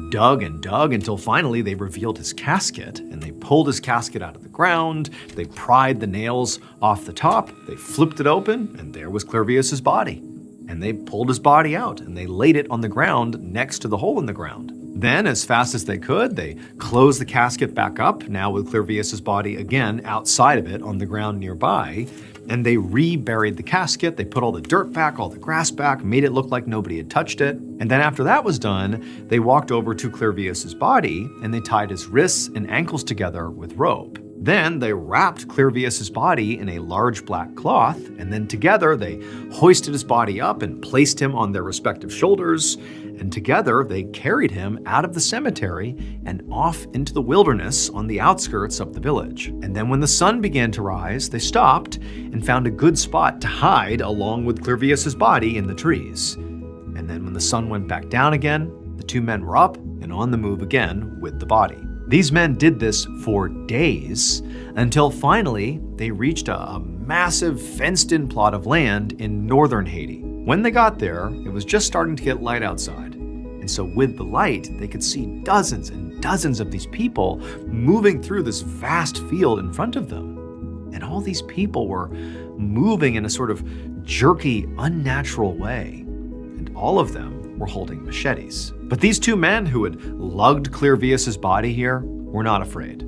dug and dug until finally they revealed his casket, and they pulled his casket out of the ground, they pried the nails off the top, they flipped it open, and there was Clervius's body. And they pulled his body out, and they laid it on the ground next to the hole in the ground. Then, as fast as they could, they closed the casket back up, now with Clervius's body again outside of it on the ground nearby, and they reburied the casket, they put all the dirt back, all the grass back, made it look like nobody had touched it. And then after that was done, they walked over to Clervius's body and they tied his wrists and ankles together with rope. Then they wrapped Clervius's body in a large black cloth, and then together they hoisted his body up and placed him on their respective shoulders, and together they carried him out of the cemetery and off into the wilderness on the outskirts of the village. And then when the sun began to rise, they stopped and found a good spot to hide along with Clervius's body in the trees. And then when the sun went back down again, the two men were up and on the move again with the body. These men did this for days until finally they reached a massive fenced-in plot of land in northern Haiti. When they got there, it was just starting to get light outside. And so with the light, they could see dozens and dozens of these people moving through this vast field in front of them. And all these people were moving in a sort of jerky, unnatural way. And all of them were holding machetes. But these two men who had lugged Clervius's body here were not afraid.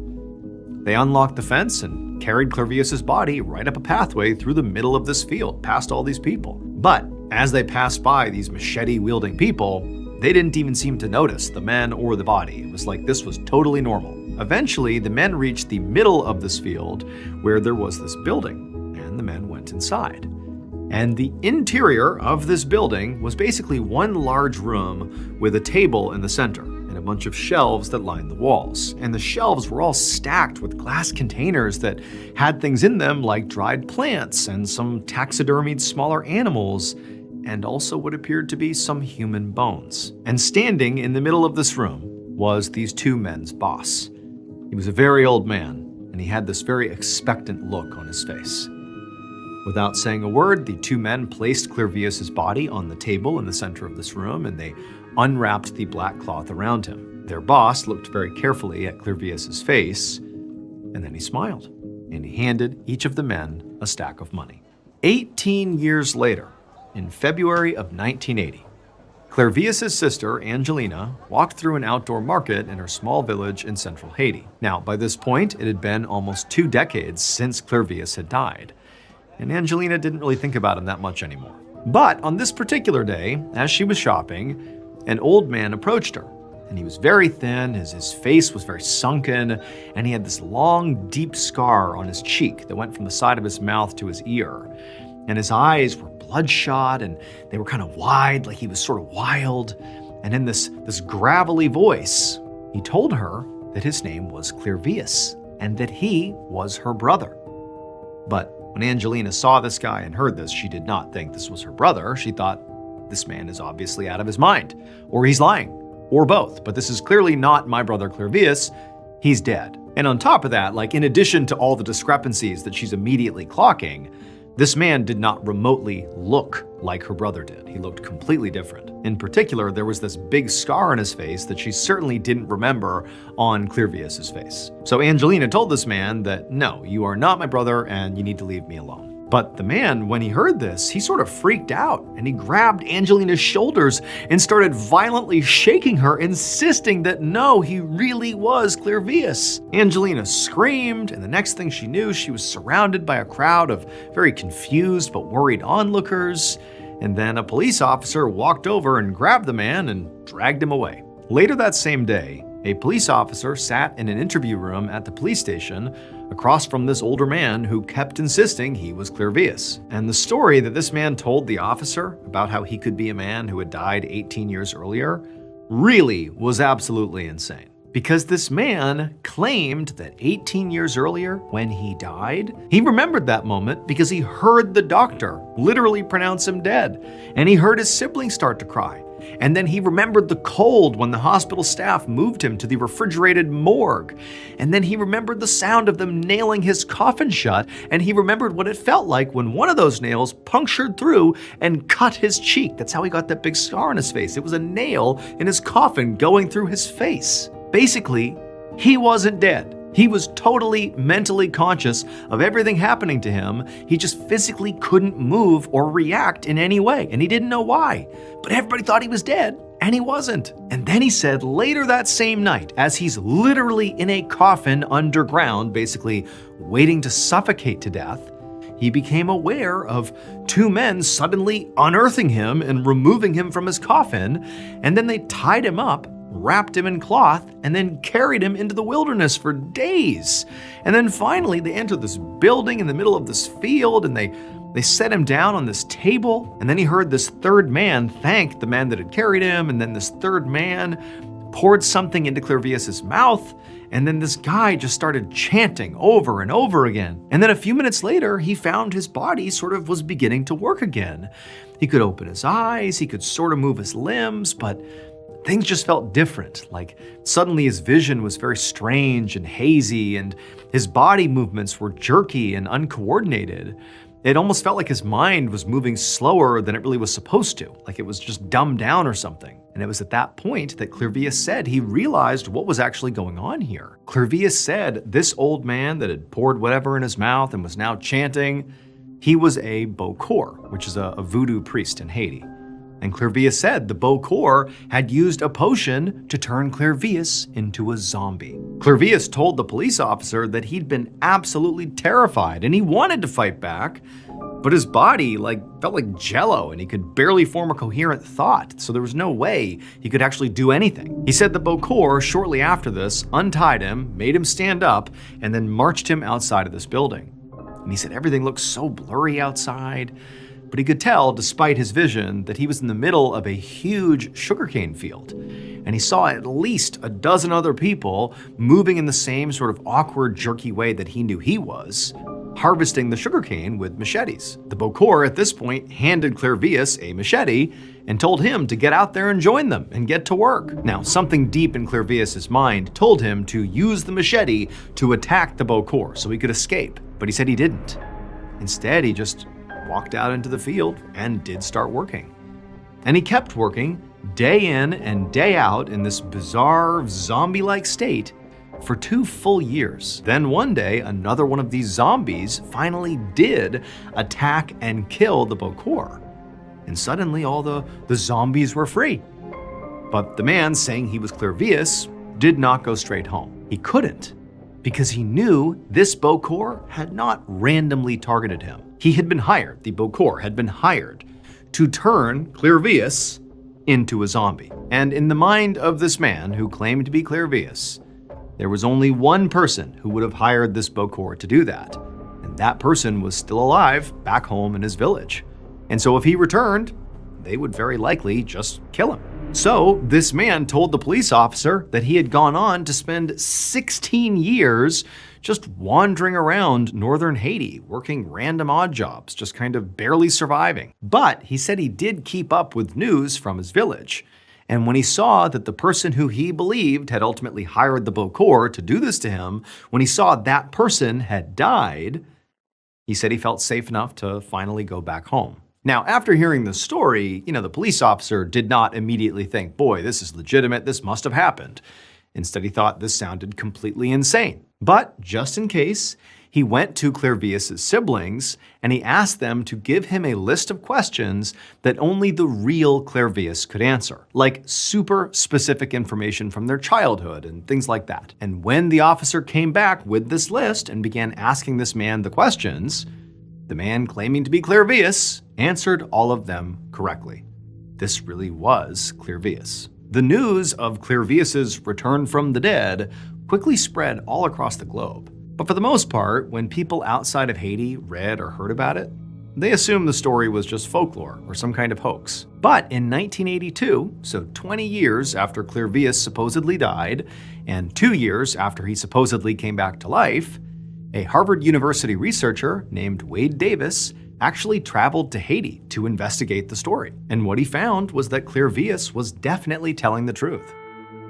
They unlocked the fence and carried Clervius's body right up a pathway through the middle of this field, past all these people. But as they passed by these machete-wielding people, they didn't even seem to notice the men or the body. It was like this was totally normal. Eventually, the men reached the middle of this field where there was this building, and the men went inside. And the interior of this building was basically one large room with a table in the center and a bunch of shelves that lined the walls. And the shelves were all stacked with glass containers that had things in them like dried plants and some taxidermied smaller animals, and also what appeared to be some human bones. And standing in the middle of this room was these two men's boss. He was a very old man, and he had this very expectant look on his face. Without saying a word, the two men placed Clervius's body on the table in the center of this room, and they unwrapped the black cloth around him. Their boss looked very carefully at Clervius's face, and then he smiled, and he handed each of the men a stack of money. 18 years later, in February of 1980, Clervius' sister, Angelina, walked through an outdoor market in her small village in central Haiti. Now, by this point, it had been almost 2 decades since Clervius had died, and Angelina didn't really think about him that much anymore. But on this particular day, as she was shopping, an old man approached her. And he was very thin, his face was very sunken, and he had this long, deep scar on his cheek that went from the side of his mouth to his ear. And his eyes were bloodshot, and they were kind of wide, like he was sort of wild. And in this gravelly voice, he told her that his name was Clervius, and that he was her brother. But when Angelina saw this guy and heard this, she did not think this was her brother. She thought, this man is obviously out of his mind, or he's lying, or both. But this is clearly not my brother Clervius. He's dead. And on top of that, in addition to all the discrepancies that she's immediately clocking, this man did not remotely look like her brother did. He looked completely different. In particular, there was this big scar on his face that she certainly didn't remember on Clervius' face. So Angelina told this man that, no, you are not my brother and you need to leave me alone. But the man, when he heard this, he sort of freaked out and he grabbed Angelina's shoulders and started violently shaking her, insisting that no, he really was Clervius. Angelina screamed, and the next thing she knew, she was surrounded by a crowd of very confused but worried onlookers. And then a police officer walked over and grabbed the man and dragged him away. Later that same day, a police officer sat in an interview room at the police station across from this older man who kept insisting he was Clervius. And the story that this man told the officer about how he could be a man who had died 18 years earlier really was absolutely insane. Because this man claimed that 18 years earlier, when he died, he remembered that moment because he heard the doctor literally pronounce him dead, and he heard his siblings start to cry. And then he remembered the cold when the hospital staff moved him to the refrigerated morgue. And then he remembered the sound of them nailing his coffin shut, and he remembered what it felt like when one of those nails punctured through and cut his cheek. That's how he got that big scar on his face. It was a nail in his coffin going through his face. Basically, he wasn't dead. He was totally mentally conscious of everything happening to him. He just physically couldn't move or react in any way, and he didn't know why. But everybody thought he was dead, and he wasn't. And then he said later that same night, as he's literally in a coffin underground, basically waiting to suffocate to death, he became aware of 2 men suddenly unearthing him and removing him from his coffin, and then they tied him up, wrapped him in cloth, and then carried him into the wilderness for days. And then finally, they entered this building in the middle of this field, and they set him down on this table. And then he heard this third man thank the man that had carried him, and then this third man poured something into Clervius' mouth, and then this guy just started chanting over and over again. And then a few minutes later, he found his body sort of was beginning to work again. He could open his eyes, he could sort of move his limbs, but things just felt different. Suddenly his vision was very strange and hazy, and his body movements were jerky and uncoordinated. It almost felt like his mind was moving slower than it really was supposed to, like it was just dumbed down or something. And it was at that point that Clervius said he realized what was actually going on here. Clervius said this old man that had poured whatever in his mouth and was now chanting, he was a Bokor, which is a voodoo priest in Haiti. And Clervius said the Bokor had used a potion to turn Clervius into a zombie. Clervius told the police officer that he'd been absolutely terrified and he wanted to fight back, but his body felt like jello and he could barely form a coherent thought, so there was no way he could actually do anything. He said the Bokor, shortly after this, untied him, made him stand up, and then marched him outside of this building. And he said everything looked so blurry outside, but he could tell, despite his vision, that he was in the middle of a huge sugarcane field. And he saw at least a dozen other people moving in the same sort of awkward, jerky way that he knew he was, harvesting the sugarcane with machetes. The Bokor at this point handed Clervius a machete and told him to get out there and join them and get to work. Now, something deep in Clervius' mind told him to use the machete to attack the Bokor so he could escape, but he said he didn't. Instead, he just walked out into the field and did start working. And he kept working day in and day out in this bizarre zombie-like state for 2 full years. Then one day, another one of these zombies finally did attack and kill the Bokor. and suddenly all the zombies were free. But the man saying he was Clervius did not go straight home. He couldn't, because he knew this Bokor had not randomly targeted him. He had been hired, the Bokor had been hired to turn Clervius into a zombie. And in the mind of this man who claimed to be Clervius, there was only one person who would have hired this Bokor to do that. And that person was still alive back home in his village. And so if he returned, they would very likely just kill him. So this man told the police officer that he had gone on to spend 16 years just wandering around northern Haiti, working random odd jobs, just kind of barely surviving. But he said he did keep up with news from his village. And when he saw that the person who he believed had ultimately hired the Bokor to do this to him, when he saw that person had died, he said he felt safe enough to finally go back home. Now, after hearing the story, the police officer did not immediately think, boy, this is legitimate, this must have happened. Instead, he thought this sounded completely insane. But just in case, he went to Clervius' siblings and he asked them to give him a list of questions that only the real Clervius could answer, like super specific information from their childhood and things like that. And when the officer came back with this list and began asking this man the questions, the man claiming to be Clervius answered all of them correctly. This really was Clervius. The news of Clervius' return from the dead quickly spread all across the globe. But for the most part, when people outside of Haiti read or heard about it, they assumed the story was just folklore or some kind of hoax. But in 1982, so 20 years after Clervius supposedly died, and 2 years after he supposedly came back to life, a Harvard University researcher named Wade Davis actually traveled to Haiti to investigate the story. And what he found was that Clervius was definitely telling the truth.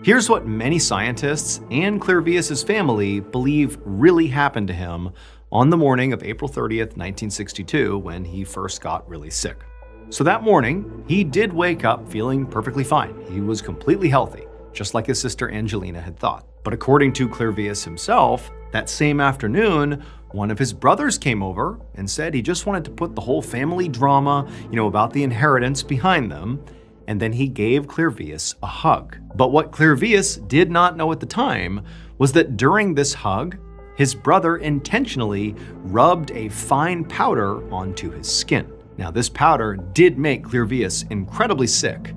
Here's what many scientists and Clervius' family believe really happened to him on the morning of April 30th, 1962, when he first got really sick. So that morning, he did wake up feeling perfectly fine. He was completely healthy, just like his sister Angelina had thought. But according to Clervius himself, that same afternoon, one of his brothers came over and said he just wanted to put the whole family drama, about the inheritance behind them, and then he gave Clervius a hug. But what Clervius did not know at the time was that during this hug, his brother intentionally rubbed a fine powder onto his skin. Now, this powder did make Clervius incredibly sick,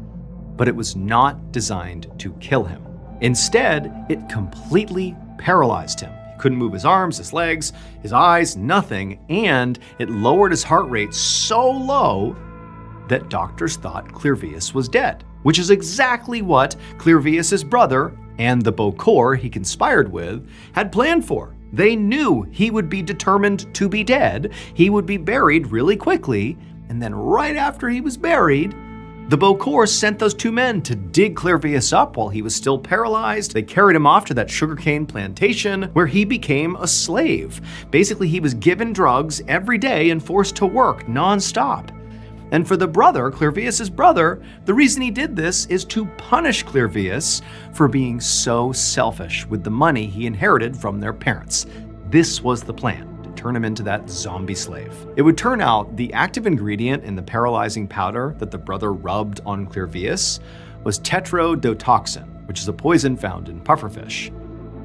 but it was not designed to kill him. Instead, it completely paralyzed him. He couldn't move his arms, his legs, his eyes, nothing, and it lowered his heart rate so low that doctors thought Clervius was dead, which is exactly what Clervius' brother and the Bokor he conspired with had planned for. They knew he would be determined to be dead, he would be buried really quickly, and then right after he was buried, the Bokor sent those two men to dig Clervius up while he was still paralyzed. They carried him off to that sugarcane plantation where he became a slave. Basically, he was given drugs every day and forced to work nonstop. And for the brother, Clervius' brother, the reason he did this is to punish Clervius for being so selfish with the money he inherited from their parents. This was the plan, to turn him into that zombie slave. It would turn out the active ingredient in the paralyzing powder that the brother rubbed on Clervius was tetrodotoxin, which is a poison found in pufferfish.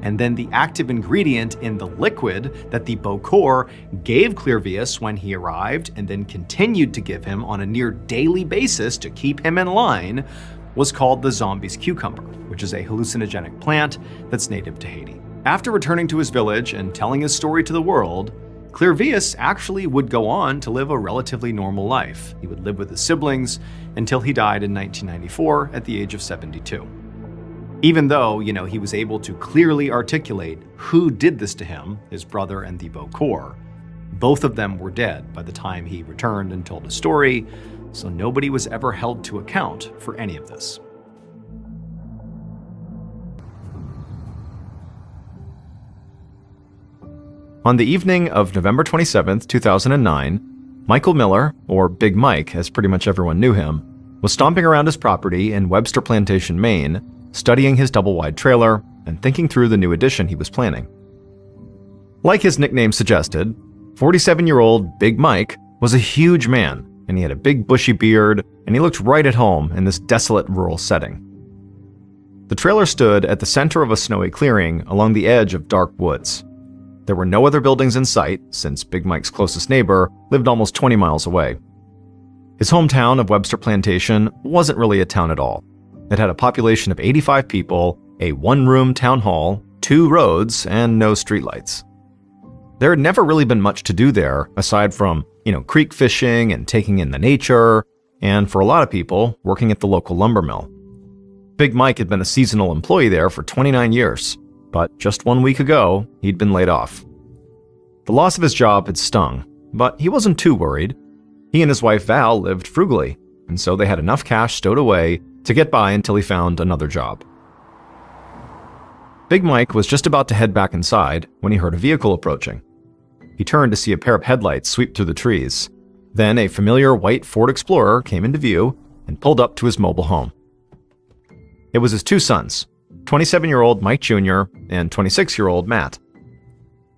And then the active ingredient in the liquid that the Bokor gave Clervius when he arrived and then continued to give him on a near daily basis to keep him in line was called the zombie's cucumber, which is a hallucinogenic plant that's native to Haiti. After returning to his village and telling his story to the world, Clervius actually would go on to live a relatively normal life. He would live with his siblings until he died in 1994 at the age of 72. Even though, he was able to clearly articulate who did this to him, his brother and the Bokor, both of them were dead by the time he returned and told his story, so nobody was ever held to account for any of this. On the evening of November 27, 2009, Michael Miller, or Big Mike as pretty much everyone knew him, was stomping around his property in Webster Plantation, Maine, studying his double-wide trailer and thinking through the new addition he was planning. Like his nickname suggested, 47-year-old Big Mike was a huge man and he had a big bushy beard, and he looked right at home in this desolate rural setting. The trailer stood at the center of a snowy clearing along the edge of dark woods. There were no other buildings in sight, since Big Mike's closest neighbor lived almost 20 miles away. His hometown of Webster Plantation wasn't really a town at all. It had a population of 85 people, a one-room town hall, 2 roads, and no streetlights. There had never really been much to do there, aside from, creek fishing and taking in the nature, and for a lot of people, working at the local lumber mill. Big Mike had been a seasonal employee there for 29 years, but just 1 week ago, he'd been laid off. The loss of his job had stung, but he wasn't too worried. He and his wife Val lived frugally, and so they had enough cash stowed away to get by until he found another job. Big Mike was just about to head back inside when he heard a vehicle approaching. He turned to see a pair of headlights sweep through the trees. Then a familiar white Ford Explorer came into view and pulled up to his mobile home. It was his 2 sons, 27-year-old Mike Jr. and 26-year-old Matt.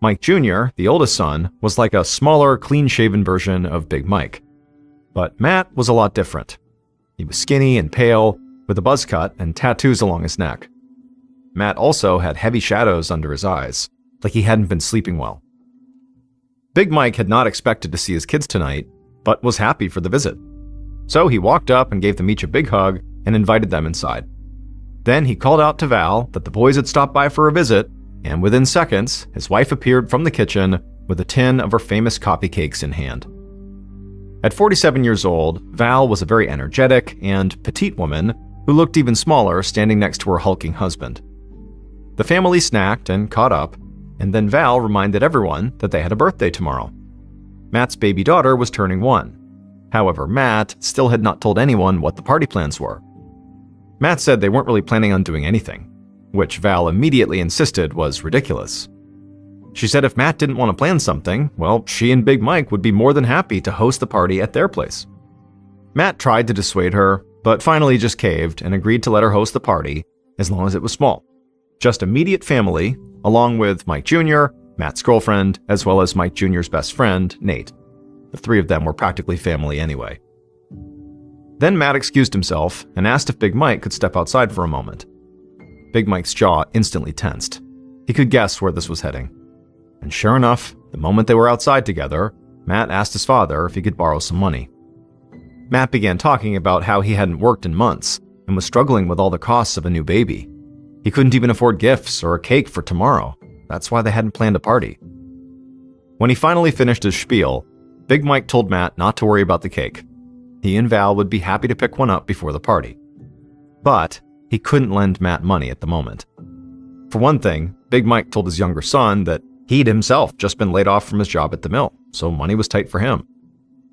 Mike Jr., the oldest son, was like a smaller, clean-shaven version of Big Mike. But Matt was a lot different. He was skinny and pale, with a buzz cut and tattoos along his neck. Matt also had heavy shadows under his eyes, like he hadn't been sleeping well. Big Mike had not expected to see his kids tonight, but was happy for the visit. So he walked up and gave them each a big hug and invited them inside. Then he called out to Val that the boys had stopped by for a visit, and within seconds, his wife appeared from the kitchen with a tin of her famous coffee cakes in hand. At 47 years old, Val was a very energetic and petite woman who looked even smaller standing next to her hulking husband. The family snacked and caught up, and then Val reminded everyone that they had a birthday tomorrow. Matt's baby daughter was turning 1. However, Matt still had not told anyone what the party plans were. Matt said they weren't really planning on doing anything, which Val immediately insisted was ridiculous. She said if Matt didn't want to plan something, well, she and Big Mike would be more than happy to host the party at their place. Matt tried to dissuade her, but finally just caved and agreed to let her host the party as long as it was small. Just immediate family, along with Mike Jr., Matt's girlfriend, as well as Mike Jr.'s best friend, Nate. The 3 of them were practically family anyway. Then Matt excused himself and asked if Big Mike could step outside for a moment. Big Mike's jaw instantly tensed. He could guess where this was heading. And sure enough, the moment they were outside together, Matt asked his father if he could borrow some money. Matt began talking about how he hadn't worked in months and was struggling with all the costs of a new baby. He couldn't even afford gifts or a cake for tomorrow. That's why they hadn't planned a party. When he finally finished his spiel, Big Mike told Matt not to worry about the cake. He and Val would be happy to pick one up before the party. But he couldn't lend Matt money at the moment. For one thing, Big Mike told his younger son that he'd himself just been laid off from his job at the mill, so money was tight for him.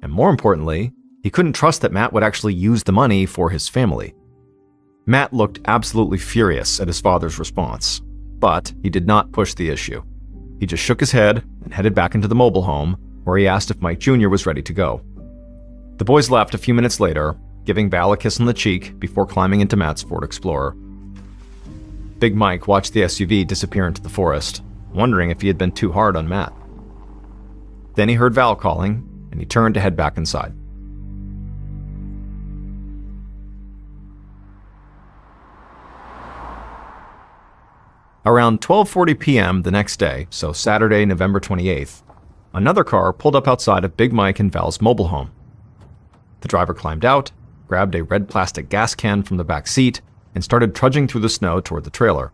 And more importantly, he couldn't trust that Matt would actually use the money for his family. Matt looked absolutely furious at his father's response, but he did not push the issue. He just shook his head and headed back into the mobile home, where he asked if Mike Jr. was ready to go. The boys left a few minutes later, giving Val a kiss on the cheek before climbing into Matt's Ford Explorer. Big Mike watched the SUV disappear into the forest, wondering if he had been too hard on Matt. Then he heard Val calling, and he turned to head back inside. Around 12:40 p.m. the next day, so Saturday, November 28th, another car pulled up outside of Big Mike and Val's mobile home. The driver climbed out, grabbed a red plastic gas can from the back seat, and started trudging through the snow toward the trailer.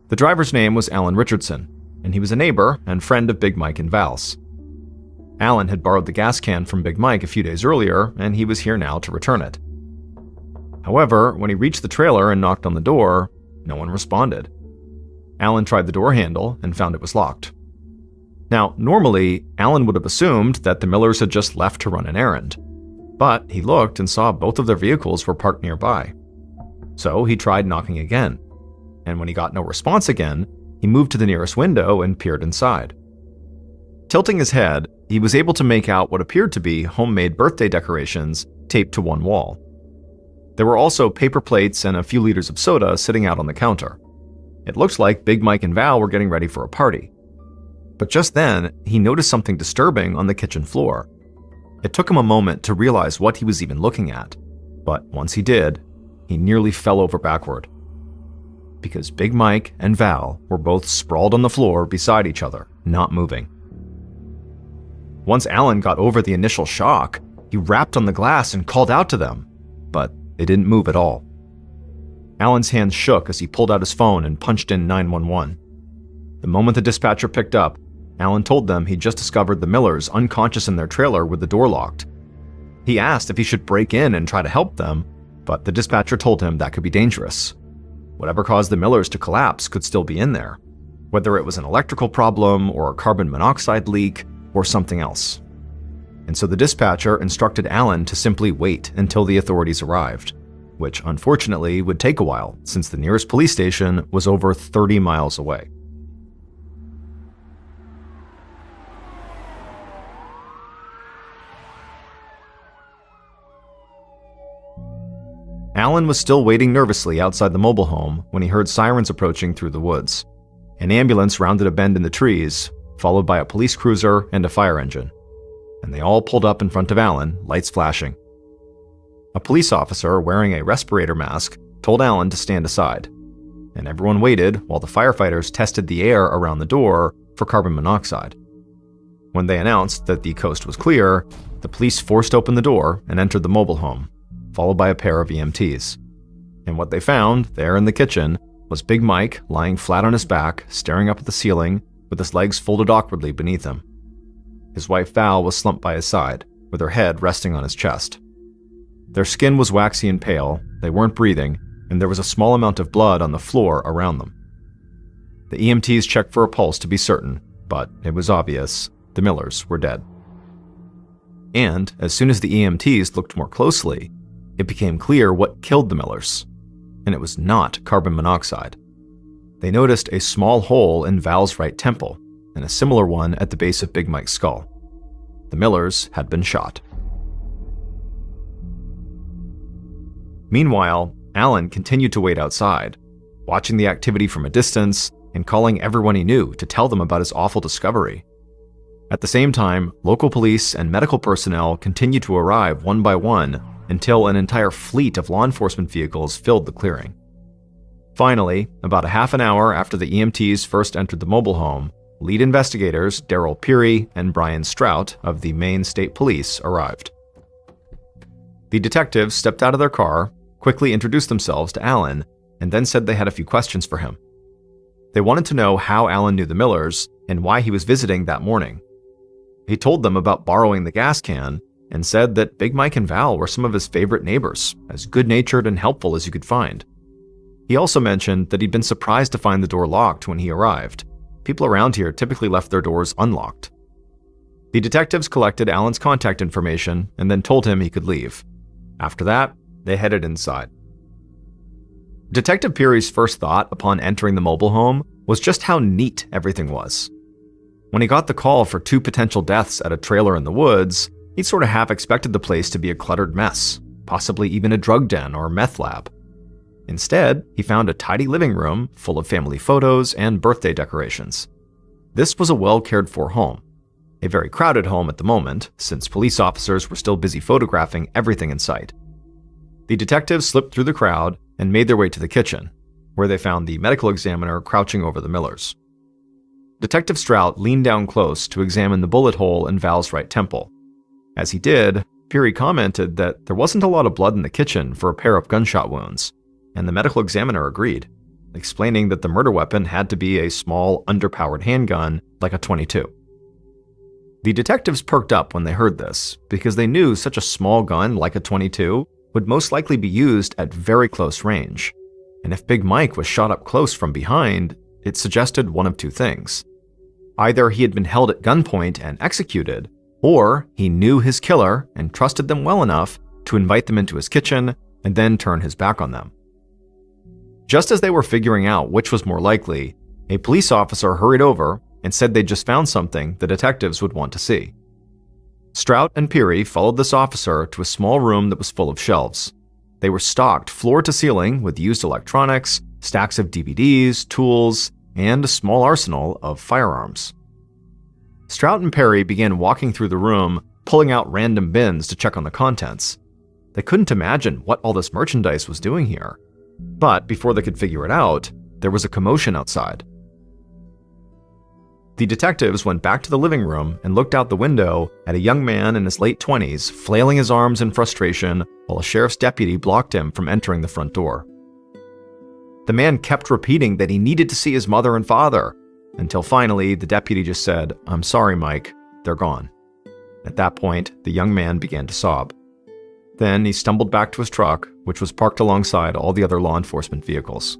The driver's name was Alan Richardson, and he was a neighbor and friend of Big Mike and Val's. Alan had borrowed the gas can from Big Mike a few days earlier, and he was here now to return it. However, when he reached the trailer and knocked on the door, no one responded. Alan tried the door handle and found it was locked. Now, normally, Alan would have assumed that the Millers had just left to run an errand, but he looked and saw both of their vehicles were parked nearby. So he tried knocking again, and when he got no response again, he moved to the nearest window and peered inside. Tilting his head, he was able to make out what appeared to be homemade birthday decorations taped to one wall. There were also paper plates and a few liters of soda sitting out on the counter. It looked like Big Mike and Val were getting ready for a party. But just then, he noticed something disturbing on the kitchen floor. It took him a moment to realize what he was even looking at, but once he did, he nearly fell over backward. Because Big Mike and Val were both sprawled on the floor beside each other, not moving. Once Alan got over the initial shock, he rapped on the glass and called out to them, but they didn't move at all. Alan's hands shook as he pulled out his phone and punched in 911. The moment the dispatcher picked up, Alan told them he'd just discovered the Millers unconscious in their trailer with the door locked. He asked if he should break in and try to help them, but the dispatcher told him that could be dangerous. Whatever caused the Millers to collapse could still be in there, whether it was an electrical problem or a carbon monoxide leak or something else. And so the dispatcher instructed Alan to simply wait until the authorities arrived, which unfortunately would take a while since the nearest police station was over 30 miles away. Alan was still waiting nervously outside the mobile home when he heard sirens approaching through the woods. An ambulance rounded a bend in the trees, followed by a police cruiser and a fire engine. And they all pulled up in front of Alan, lights flashing. A police officer wearing a respirator mask told Alan to stand aside, and everyone waited while the firefighters tested the air around the door for carbon monoxide. When they announced that the coast was clear, the police forced open the door and entered the mobile home, followed by a pair of EMTs. And what they found, there in the kitchen, was Big Mike lying flat on his back, staring up at the ceiling, with his legs folded awkwardly beneath him. His wife Val was slumped by his side, with her head resting on his chest. Their skin was waxy and pale, they weren't breathing, and there was a small amount of blood on the floor around them. The EMTs checked for a pulse to be certain, but it was obvious the Millers were dead. And as soon as the EMTs looked more closely, it became clear what killed the Millers, and it was not carbon monoxide. They noticed a small hole in Val's right temple, and a similar one at the base of Big Mike's skull. The Millers had been shot. Meanwhile, Alan continued to wait outside, watching the activity from a distance and calling everyone he knew to tell them about his awful discovery. At the same time, local police and medical personnel continued to arrive one by one until an entire fleet of law enforcement vehicles filled the clearing. Finally, about a half an hour after the EMTs first entered the mobile home, lead investigators Daryl Peary and Brian Strout of the Maine State Police arrived. The detectives stepped out of their car, quickly introduced themselves to Alan, and then said they had a few questions for him. They wanted to know how Alan knew the Millers and why he was visiting that morning. He told them about borrowing the gas can and said that Big Mike and Val were some of his favorite neighbors, as good-natured and helpful as you could find. He also mentioned that he'd been surprised to find the door locked when he arrived. People around here typically left their doors unlocked. The detectives collected Alan's contact information and then told him he could leave. After that, they headed inside. Detective Peary's first thought upon entering the mobile home was just how neat everything was. When he got the call for 2 potential deaths at a trailer in the woods, he'd sort of half expected the place to be a cluttered mess, possibly even a drug den or meth lab. Instead, he found a tidy living room full of family photos and birthday decorations. This was a well-cared-for home. A very crowded home at the moment, since police officers were still busy photographing everything in sight. The detectives slipped through the crowd and made their way to the kitchen, where they found the medical examiner crouching over the Millers. Detective Strout leaned down close to examine the bullet hole in Val's right temple. As he did, Peary commented that there wasn't a lot of blood in the kitchen for a pair of gunshot wounds, and the medical examiner agreed, explaining that the murder weapon had to be a small, underpowered handgun like a .22. The detectives perked up when they heard this, because they knew such a small gun like a .22 would most likely be used at very close range, and if Big Mike was shot up close from behind, it suggested one of two things. Either he had been held at gunpoint and executed, or he knew his killer and trusted them well enough to invite them into his kitchen and then turn his back on them. Just as they were figuring out which was more likely, a police officer hurried over and said they'd just found something the detectives would want to see. Strout and Peary followed this officer to a small room that was full of shelves. They were stocked floor to ceiling with used electronics, stacks of DVDs, tools, and a small arsenal of firearms. Strout and Peary began walking through the room, pulling out random bins to check on the contents. They couldn't imagine what all this merchandise was doing here. But before they could figure it out, there was a commotion outside. The detectives went back to the living room and looked out the window at a young man in his late 20s flailing his arms in frustration while a sheriff's deputy blocked him from entering the front door. The man kept repeating that he needed to see his mother and father, until finally the deputy just said, "I'm sorry, Mike, they're gone." At that point, the young man began to sob. Then he stumbled back to his truck, which was parked alongside all the other law enforcement vehicles.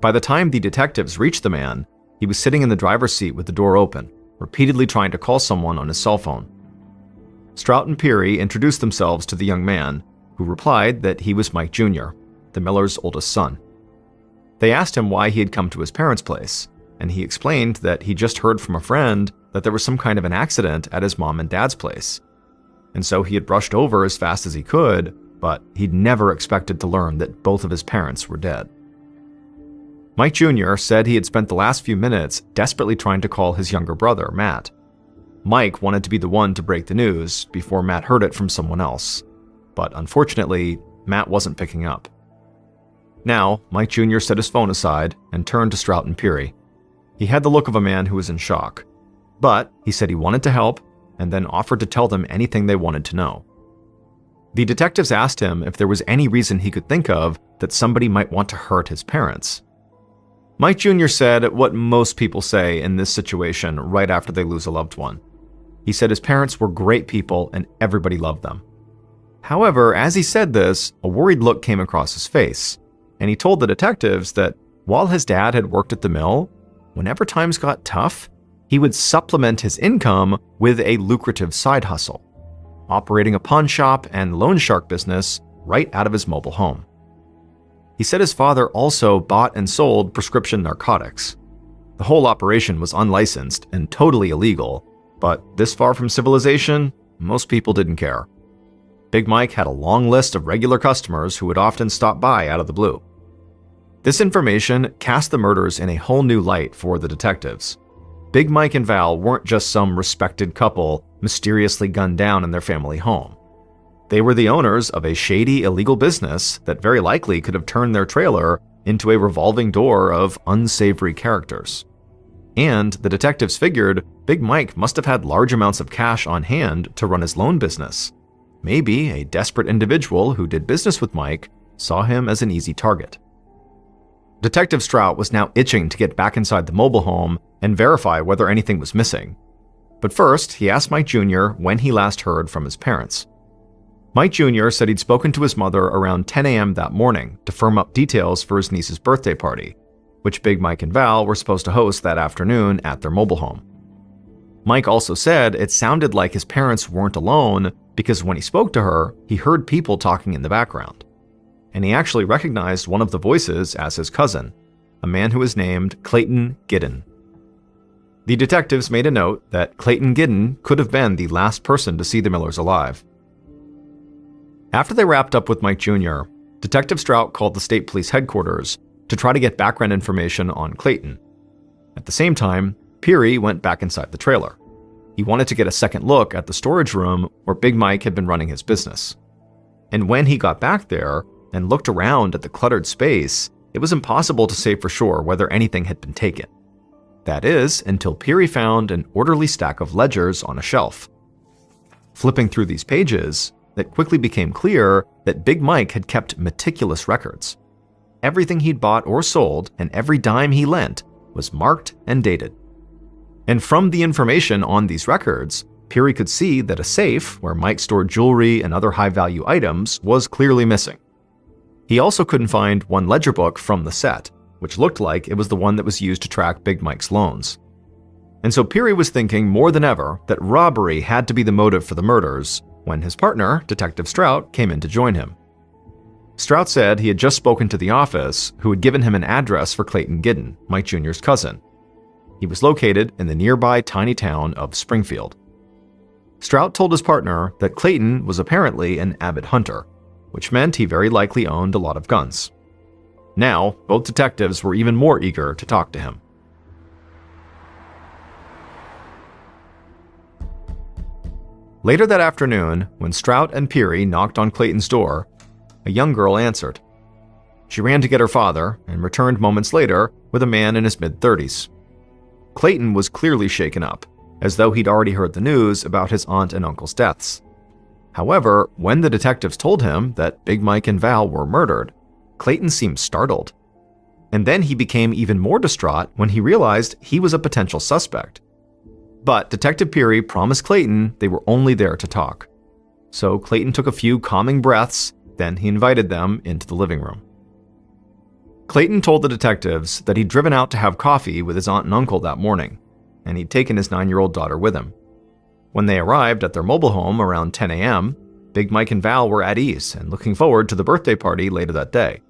By the time the detectives reached the man, he was sitting in the driver's seat with the door open, repeatedly trying to call someone on his cell phone. Strout and Peary introduced themselves to the young man, who replied that he was Mike Jr., the Millers' oldest son. They asked him why he had come to his parents' place, and he explained that he just heard from a friend that there was some kind of an accident at his mom and dad's place. And so he had rushed over as fast as he could, but he'd never expected to learn that both of his parents were dead. Mike Jr. said he had spent the last few minutes desperately trying to call his younger brother, Matt. Mike wanted to be the one to break the news before Matt heard it from someone else. But unfortunately, Matt wasn't picking up. Now, Mike Jr. set his phone aside and turned to Strout and Peary. He had the look of a man who was in shock. But he said he wanted to help and then offered to tell them anything they wanted to know. The detectives asked him if there was any reason he could think of that somebody might want to hurt his parents. Mike Jr. said what most people say in this situation right after they lose a loved one. He said his parents were great people and everybody loved them. However, as he said this, a worried look came across his face, and he told the detectives that while his dad had worked at the mill, whenever times got tough, he would supplement his income with a lucrative side hustle, operating a pawn shop and loan shark business right out of his mobile home. He said his father also bought and sold prescription narcotics. The whole operation was unlicensed and totally illegal, but this far from civilization, most people didn't care. Big Mike had a long list of regular customers who would often stop by out of the blue. This information cast the murders in a whole new light for the detectives. Big Mike and Val weren't just some respected couple mysteriously gunned down in their family home. They were the owners of a shady, illegal business that very likely could have turned their trailer into a revolving door of unsavory characters. And the detectives figured Big Mike must have had large amounts of cash on hand to run his loan business. Maybe a desperate individual who did business with Mike saw him as an easy target. Detective Strout was now itching to get back inside the mobile home and verify whether anything was missing. But first, he asked Mike Jr. when he last heard from his parents. Mike Jr. said he'd spoken to his mother around 10 a.m. that morning to firm up details for his niece's birthday party, which Big Mike and Val were supposed to host that afternoon at their mobile home. Mike also said it sounded like his parents weren't alone because when he spoke to her, he heard people talking in the background. And he actually recognized one of the voices as his cousin, a man who was named Clayton Giddon. The detectives made a note that Clayton Giddon could have been the last person to see the Millers alive. After they wrapped up with Mike Jr., Detective Strout called the state police headquarters to try to get background information on Clayton. At the same time, Peary went back inside the trailer. He wanted to get a second look at the storage room where Big Mike had been running his business. And when he got back there and looked around at the cluttered space, it was impossible to say for sure whether anything had been taken. That is, until Peary found an orderly stack of ledgers on a shelf. Flipping through these pages, it quickly became clear that Big Mike had kept meticulous records. Everything he'd bought or sold and every dime he lent was marked and dated. And from the information on these records, Peary could see that a safe where Mike stored jewelry and other high-value items was clearly missing. He also couldn't find one ledger book from the set, which looked like it was the one that was used to track Big Mike's loans. And so Peary was thinking more than ever that robbery had to be the motive for the murders when his partner, Detective Strout, came in to join him. Strout said he had just spoken to the office, who had given him an address for Clayton Giddon, Mike Jr.'s cousin. He was located in the nearby tiny town of Springfield. Strout told his partner that Clayton was apparently an avid hunter, which meant he very likely owned a lot of guns. Now, both detectives were even more eager to talk to him. Later that afternoon, when Strout and Peary knocked on Clayton's door, a young girl answered. She ran to get her father and returned moments later with a man in his mid-30s. Clayton was clearly shaken up, as though he'd already heard the news about his aunt and uncle's deaths. However, when the detectives told him that Big Mike and Val were murdered, Clayton seemed startled. And then he became even more distraught when he realized he was a potential suspect. But Detective Peary promised Clayton they were only there to talk. So Clayton took a few calming breaths, then he invited them into the living room. Clayton told the detectives that he'd driven out to have coffee with his aunt and uncle that morning, and he'd taken his 9-year-old daughter with him. When they arrived at their mobile home around 10 a.m., Big Mike and Val were at ease and looking forward to the birthday party later that day.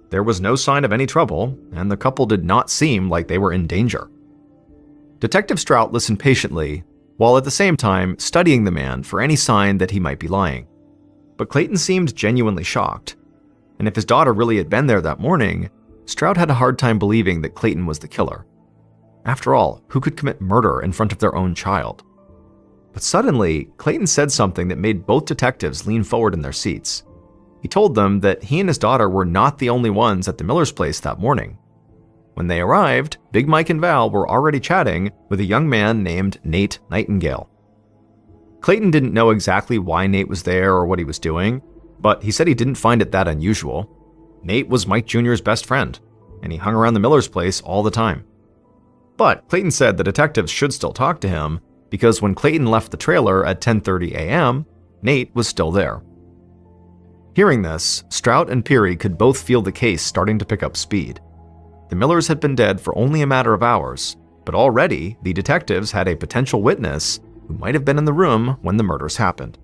There was no sign of any trouble, and the couple did not seem like they were in danger. Detective Strout listened patiently, while at the same time studying the man for any sign that he might be lying. But Clayton seemed genuinely shocked, and if his daughter really had been there that morning, Strout had a hard time believing that Clayton was the killer. After all, who could commit murder in front of their own child? But suddenly, Clayton said something that made both detectives lean forward in their seats. He told them that he and his daughter were not the only ones at the Miller's place that morning. When they arrived, Big Mike and Val were already chatting with a young man named Nate Nightingale. Clayton didn't know exactly why Nate was there or what he was doing, but he said he didn't find it that unusual. Nate was Mike Jr.'s best friend, and he hung around the Miller's place all the time. But Clayton said the detectives should still talk to him because when Clayton left the trailer at 10:30 a.m., Nate was still there. Hearing this, Strout and Peary could both feel the case starting to pick up speed. The Millers had been dead for only a matter of hours, but already the detectives had a potential witness who might have been in the room when the murders happened.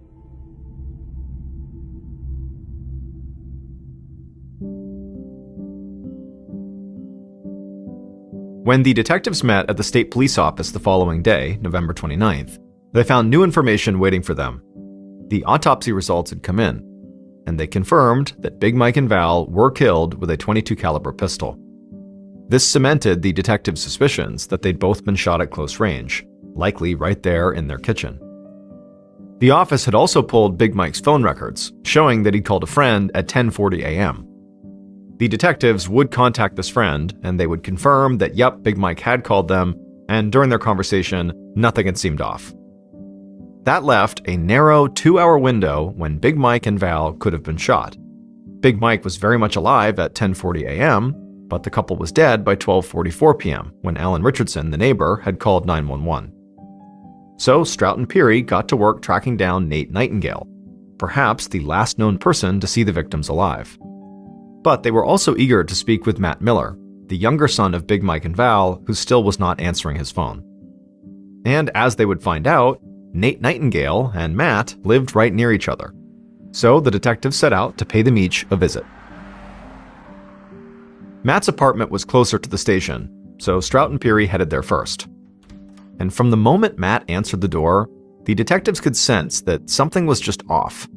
When the detectives met at the state police office the following day, November 29th, they found new information waiting for them. The autopsy results had come in, and they confirmed that Big Mike and Val were killed with a .22 caliber pistol. This cemented the detectives' suspicions that they'd both been shot at close range, likely right there in their kitchen. The office had also pulled Big Mike's phone records, showing that he'd called a friend at 10:40 a.m. The detectives would contact this friend, and they would confirm that yep, Big Mike had called them, and during their conversation, nothing had seemed off. That left a narrow 2-hour window when Big Mike and Val could have been shot. Big Mike was very much alive at 10:40 a.m., but the couple was dead by 12:44 p.m. when Alan Richardson, the neighbor, had called 911. So Strout and Peary got to work tracking down Nate Nightingale, perhaps the last known person to see the victims alive. But they were also eager to speak with Matt Miller, the younger son of Big Mike and Val, who still was not answering his phone. And as they would find out, Nate Nightingale and Matt lived right near each other. So the detectives set out to pay them each a visit. Matt's apartment was closer to the station, so Strout and Peary headed there first. And from the moment Matt answered the door, the detectives could sense that something was just off.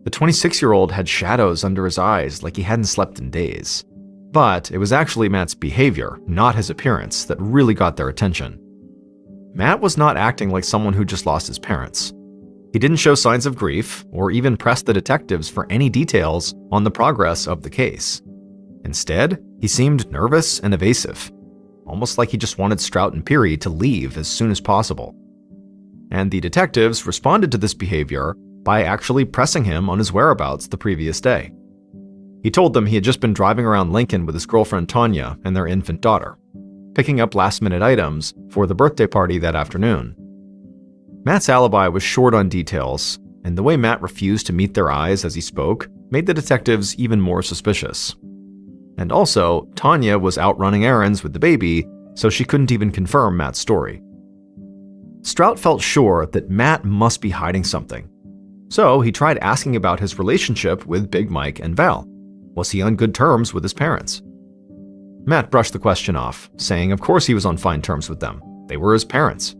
The 26-year-old had shadows under his eyes like he hadn't slept in days. But it was actually Matt's behavior, not his appearance, that really got their attention. Matt was not acting like someone who just lost his parents. He didn't show signs of grief or even press the detectives for any details on the progress of the case. Instead, he seemed nervous and evasive, almost like he just wanted Strout and Peary to leave as soon as possible. And the detectives responded to this behavior by actually pressing him on his whereabouts the previous day. He told them he had just been driving around Lincoln with his girlfriend Tanya and their infant daughter, picking up last-minute items for the birthday party that afternoon. Matt's alibi was short on details, and the way Matt refused to meet their eyes as he spoke made the detectives even more suspicious. And also, Tanya was out running errands with the baby, so she couldn't even confirm Matt's story. Strout felt sure that Matt must be hiding something. So he tried asking about his relationship with Big Mike and Val. Was he on good terms with his parents? Matt brushed the question off, saying of course he was on fine terms with them. They were his parents.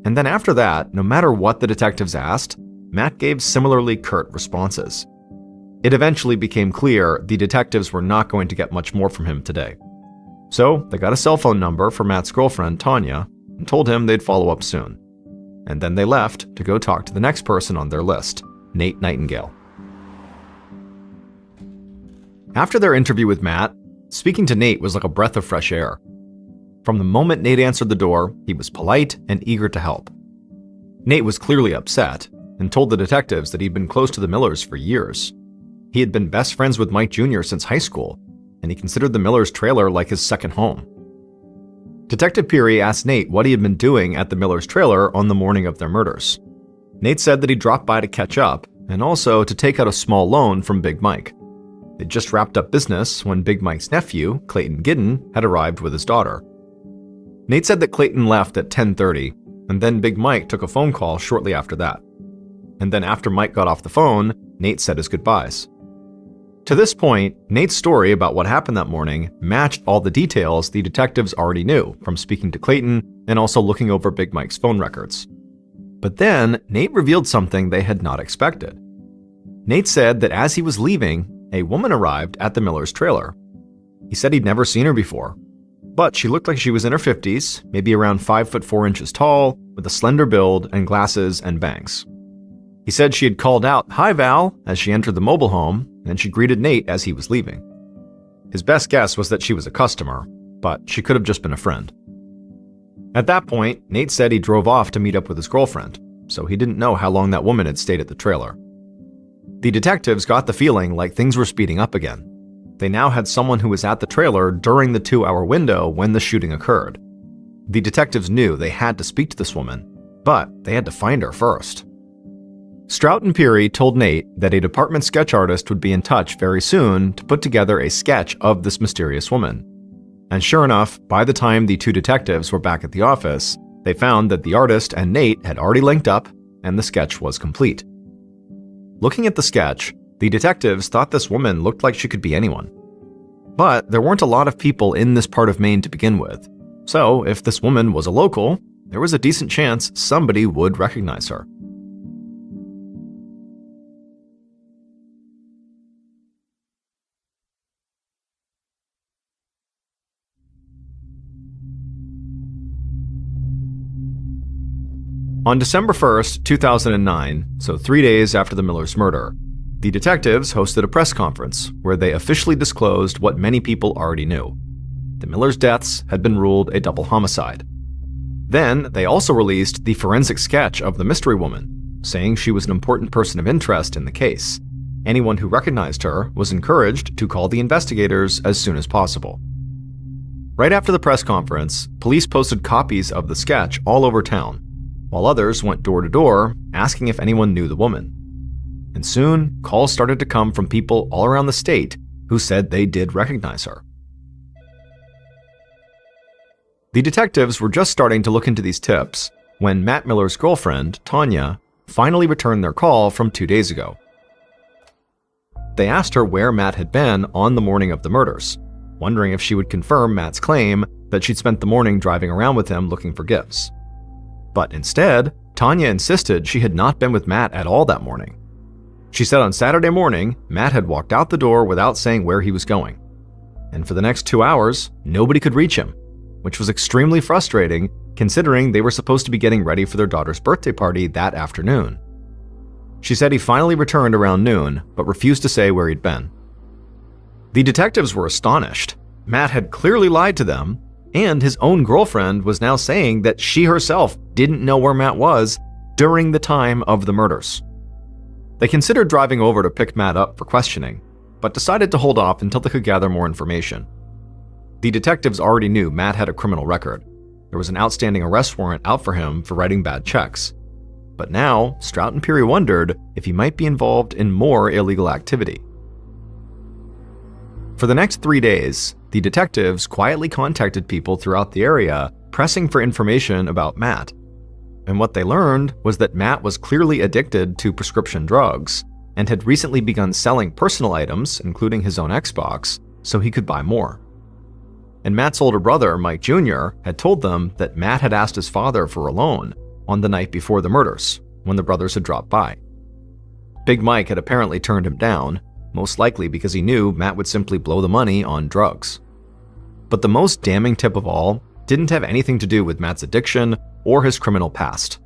And then after that, no matter what the detectives asked, Matt gave similarly curt responses. It eventually became clear the detectives were not going to get much more from him today. So they got a cell phone number for Matt's girlfriend, Tanya, and told him they'd follow up soon. And then they left to go talk to the next person on their list, Nate Nightingale. After their interview with Matt, speaking to Nate was like a breath of fresh air. From the moment Nate answered the door, he was polite and eager to help. Nate was clearly upset and told the detectives that he'd been close to the Millers for years. He had been best friends with Mike Jr. since high school, and he considered the Millers' trailer like his second home. Detective Peary asked Nate what he had been doing at the Millers' trailer on the morning of their murders. Nate said that he dropped by to catch up and also to take out a small loan from Big Mike. They'd just wrapped up business when Big Mike's nephew, Clayton Giddon, had arrived with his daughter. Nate said that Clayton left at 10:30, and then Big Mike took a phone call shortly after that. And then after Mike got off the phone, Nate said his goodbyes. To this point, Nate's story about what happened that morning matched all the details the detectives already knew from speaking to Clayton and also looking over Big Mike's phone records. But then, Nate revealed something they had not expected. Nate said that as he was leaving, a woman arrived at the Millers' trailer. He said he'd never seen her before, but she looked like she was in her 50s, maybe around 5'4" tall, with a slender build and glasses and bangs. He said she had called out, "Hi, Val," as she entered the mobile home, and she greeted Nate as he was leaving. His best guess was that she was a customer, but she could have just been a friend. At that point, Nate said he drove off to meet up with his girlfriend, so he didn't know how long that woman had stayed at the trailer. The detectives got the feeling like things were speeding up again. They now had someone who was at the trailer during the 2-hour window when the shooting occurred. The detectives knew they had to speak to this woman, but they had to find her first. Strout and Peary told Nate that a department sketch artist would be in touch very soon to put together a sketch of this mysterious woman. And sure enough, by the time the two detectives were back at the office, they found that the artist and Nate had already linked up and the sketch was complete. Looking at the sketch, the detectives thought this woman looked like she could be anyone. But there weren't a lot of people in this part of Maine to begin with, so if this woman was a local, there was a decent chance somebody would recognize her. On December 1st, 2009, so 3 days after the Millers' murder, the detectives hosted a press conference where they officially disclosed what many people already knew. The Millers' deaths had been ruled a double homicide. Then, they also released the forensic sketch of the mystery woman, saying she was an important person of interest in the case. Anyone who recognized her was encouraged to call the investigators as soon as possible. Right after the press conference, police posted copies of the sketch all over town, while others went door to door asking if anyone knew the woman. And soon, calls started to come from people all around the state who said they did recognize her. The detectives were just starting to look into these tips when Matt Miller's girlfriend, Tanya, finally returned their call from 2 days ago. They asked her where Matt had been on the morning of the murders, wondering if she would confirm Matt's claim that she'd spent the morning driving around with him looking for gifts. But instead, Tanya insisted she had not been with Matt at all that morning. She said on Saturday morning, Matt had walked out the door without saying where he was going. And for the next 2 hours, nobody could reach him, which was extremely frustrating considering they were supposed to be getting ready for their daughter's birthday party that afternoon. She said he finally returned around noon, but refused to say where he'd been. The detectives were astonished. Matt had clearly lied to them, and his own girlfriend was now saying that she herself didn't know where Matt was during the time of the murders. They considered driving over to pick Matt up for questioning, but decided to hold off until they could gather more information. The detectives already knew Matt had a criminal record. There was an outstanding arrest warrant out for him for writing bad checks. But now, Strout and Peary wondered if he might be involved in more illegal activity. For the next 3 days, the detectives quietly contacted people throughout the area, pressing for information about Matt. And what they learned was that Matt was clearly addicted to prescription drugs and had recently begun selling personal items, including his own Xbox, so he could buy more. And Matt's older brother, Mike Jr., had told them that Matt had asked his father for a loan, on the night before the murders, when the brothers had dropped by. Big Mike had apparently turned him down, most likely because he knew Matt would simply blow the money on drugs. But the most damning tip of all didn't have anything to do with Matt's addiction or his criminal past.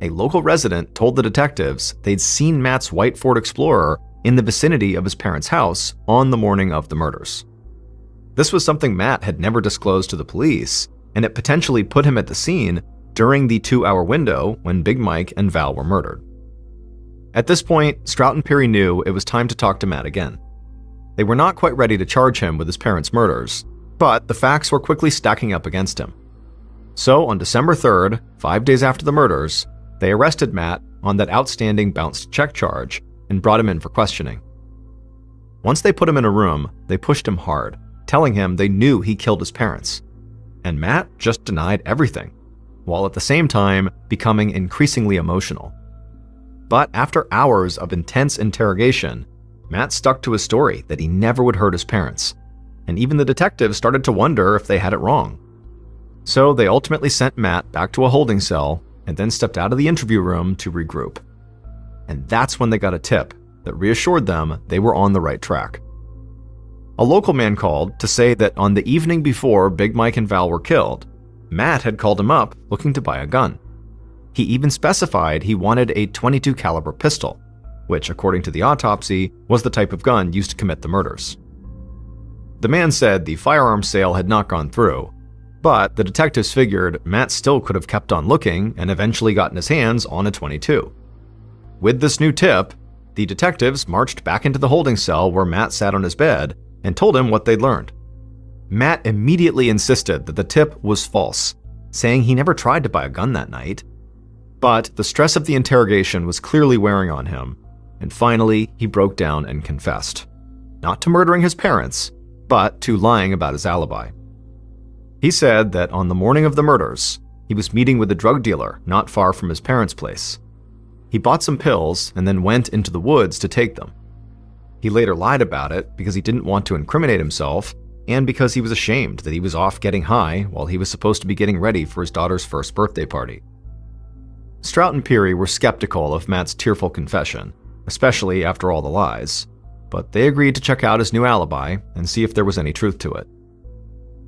A local resident told the detectives they'd seen Matt's white Ford Explorer in the vicinity of his parents' house on the morning of the murders. This was something Matt had never disclosed to the police, and it potentially put him at the scene during the 2-hour window when Big Mike and Val were murdered. At this point, Strout and Peary knew it was time to talk to Matt again. They were not quite ready to charge him with his parents' murders, but the facts were quickly stacking up against him. So on December 3rd, 5 days after the murders, they arrested Matt on that outstanding bounced check charge and brought him in for questioning. Once they put him in a room, they pushed him hard, telling him they knew he killed his parents. And Matt just denied everything, while at the same time becoming increasingly emotional. But after hours of intense interrogation, Matt stuck to his story that he never would hurt his parents, and even the detectives started to wonder if they had it wrong. So they ultimately sent Matt back to a holding cell and then stepped out of the interview room to regroup. And that's when they got a tip that reassured them they were on the right track. A local man called to say that on the evening before Big Mike and Val were killed, Matt had called him up looking to buy a gun. He even specified he wanted a .22 caliber pistol, which, according to the autopsy, was the type of gun used to commit the murders. The man said the firearms sale had not gone through, but the detectives figured Matt still could have kept on looking and eventually gotten his hands on a .22. With this new tip, the detectives marched back into the holding cell where Matt sat on his bed and told him what they'd learned. Matt immediately insisted that the tip was false, saying he never tried to buy a gun that night. But the stress of the interrogation was clearly wearing on him, and finally he broke down and confessed. Not to murdering his parents, but to lying about his alibi. He said that on the morning of the murders, he was meeting with a drug dealer not far from his parents' place. He bought some pills and then went into the woods to take them. He later lied about it because he didn't want to incriminate himself and because he was ashamed that he was off getting high while he was supposed to be getting ready for his daughter's first birthday party. Strout and Peary were skeptical of Matt's tearful confession, especially after all the lies, but they agreed to check out his new alibi and see if there was any truth to it.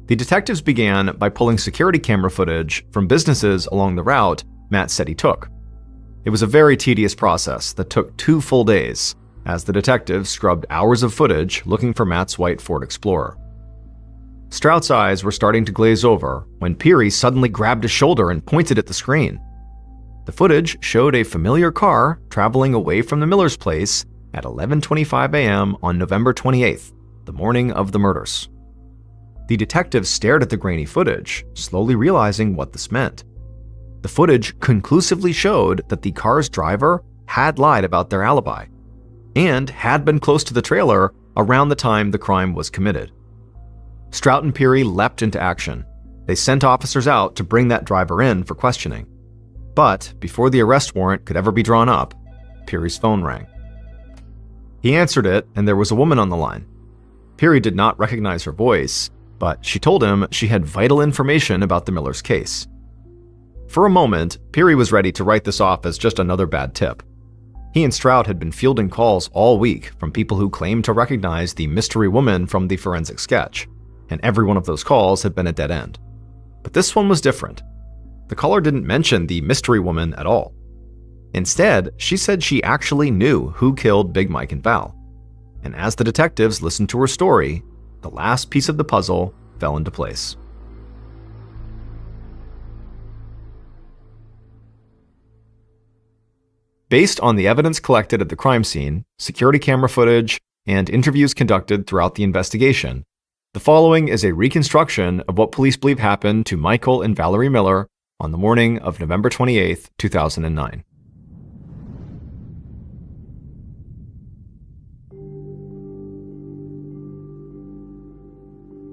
The detectives began by pulling security camera footage from businesses along the route Matt said he took. It was a very tedious process that took 2 full days, as the detectives scrubbed hours of footage looking for Matt's white Ford Explorer. Strout's eyes were starting to glaze over when Peary suddenly grabbed his shoulder and pointed at the screen. The footage showed a familiar car traveling away from the Miller's place at 11:25 a.m. on November 28th, the morning of the murders. The detectives stared at the grainy footage, slowly realizing what this meant. The footage conclusively showed that the car's driver had lied about their alibi and had been close to the trailer around the time the crime was committed. Strout and Peary leapt into action. They sent officers out to bring that driver in for questioning. But before the arrest warrant could ever be drawn up, Peary's phone rang. He answered it, and there was a woman on the line. Peary did not recognize her voice, but she told him she had vital information about the Miller's case. For a moment, Peary was ready to write this off as just another bad tip. He and Strout had been fielding calls all week from people who claimed to recognize the mystery woman from the forensic sketch, and every one of those calls had been a dead end. But this one was different. The caller didn't mention the mystery woman at all. Instead, she said she actually knew who killed Big Mike and Val. And as the detectives listened to her story, the last piece of the puzzle fell into place. Based on the evidence collected at the crime scene, security camera footage, and interviews conducted throughout the investigation, the following is a reconstruction of what police believe happened to Michael and Valerie Miller on the morning of November 28, 2009.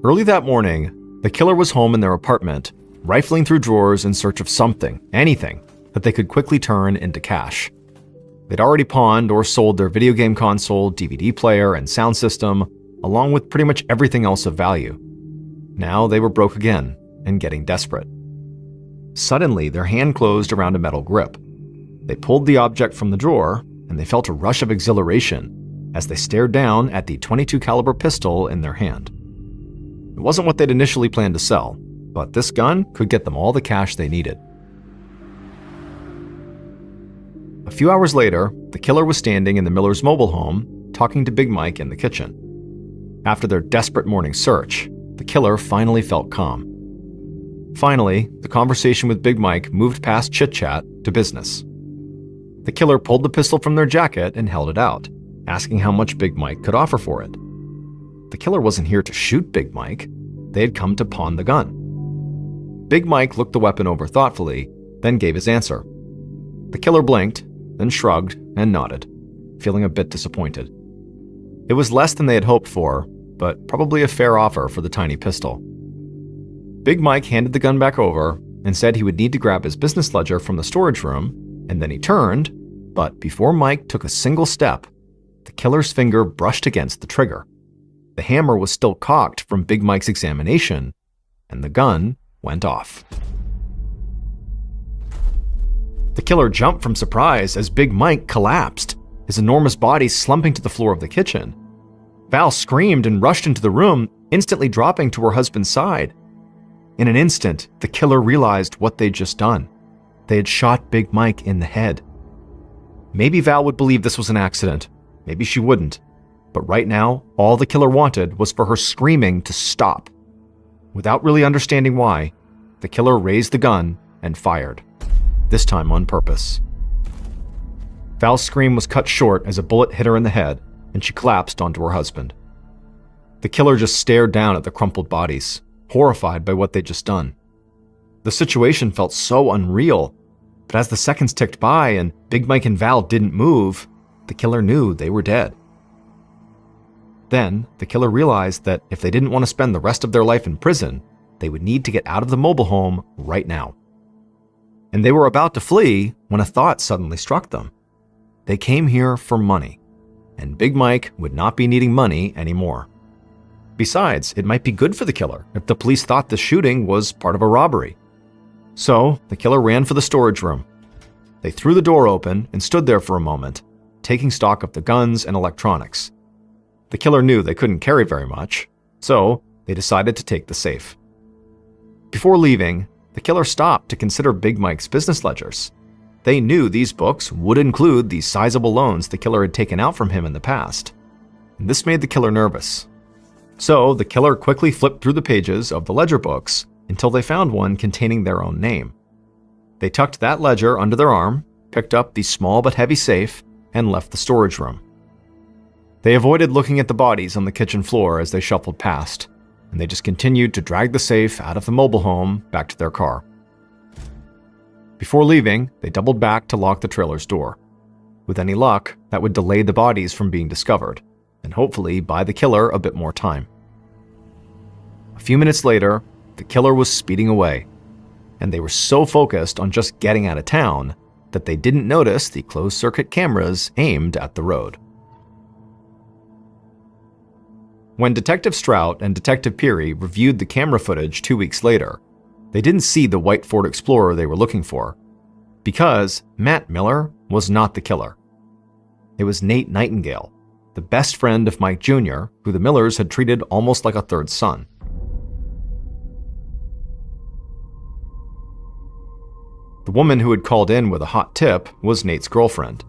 Early that morning, the killer was home in their apartment, rifling through drawers in search of something, anything, that they could quickly turn into cash. They'd already pawned or sold their video game console, DVD player, and sound system, along with pretty much everything else of value. Now they were broke again and getting desperate. Suddenly, their hand closed around a metal grip. They pulled the object from the drawer, and they felt a rush of exhilaration as they stared down at the .22 caliber pistol in their hand. It wasn't what they'd initially planned to sell, but this gun could get them all the cash they needed. A few hours later, the killer was standing in the Millers' mobile home, talking to Big Mike in the kitchen. After their desperate morning search, the killer finally felt calm. Finally, the conversation with Big Mike moved past chit-chat to business. The killer pulled the pistol from their jacket and held it out, asking how much Big Mike could offer for it. The killer wasn't here to shoot Big Mike. They had come to pawn the gun. Big Mike looked the weapon over thoughtfully, then gave his answer. The killer blinked, then shrugged and nodded, feeling a bit disappointed. It was less than they had hoped for, but probably a fair offer for the tiny pistol. Big Mike handed the gun back over and said he would need to grab his business ledger from the storage room, and then he turned, but before Mike took a single step, the killer's finger brushed against the trigger. The hammer was still cocked from Big Mike's examination, and the gun went off. The killer jumped from surprise as Big Mike collapsed, his enormous body slumping to the floor of the kitchen. Val screamed and rushed into the room, instantly dropping to her husband's side. In an instant, the killer realized what they'd just done. They had shot Big Mike in the head. Maybe Val would believe this was an accident. Maybe she wouldn't. But right now, all the killer wanted was for her screaming to stop. Without really understanding why, the killer raised the gun and fired, this time on purpose. Val's scream was cut short as a bullet hit her in the head, and she collapsed onto her husband. The killer just stared down at the crumpled bodies, horrified by what they'd just done. The situation felt so unreal, but as the seconds ticked by and Big Mike and Val didn't move, the killer knew they were dead. Then, the killer realized that if they didn't want to spend the rest of their life in prison, they would need to get out of the mobile home right now. And they were about to flee when a thought suddenly struck them. They came here for money, and Big Mike would not be needing money anymore. Besides, it might be good for the killer if the police thought the shooting was part of a robbery. So, the killer ran for the storage room. They threw the door open and stood there for a moment, taking stock of the guns and electronics. The killer knew they couldn't carry very much, so they decided to take the safe. Before leaving, the killer stopped to consider Big Mike's business ledgers. They knew these books would include the sizable loans the killer had taken out from him in the past. And this made the killer nervous. So the killer quickly flipped through the pages of the ledger books until they found one containing their own name. They tucked that ledger under their arm, picked up the small but heavy safe, and left the storage room. They avoided looking at the bodies on the kitchen floor as they shuffled past, and they just continued to drag the safe out of the mobile home back to their car. Before leaving, they doubled back to lock the trailer's door. With any luck, that would delay the bodies from being discovered, and hopefully buy the killer a bit more time. A few minutes later, the killer was speeding away, and they were so focused on just getting out of town that they didn't notice the closed-circuit cameras aimed at the road. When Detective Strout and Detective Peary reviewed the camera footage 2 weeks later, they didn't see the white Ford Explorer they were looking for, because Matt Miller was not the killer. It was Nate Nightingale, the best friend of Mike Jr., who the Millers had treated almost like a third son. The woman who had called in with a hot tip was Nate's girlfriend,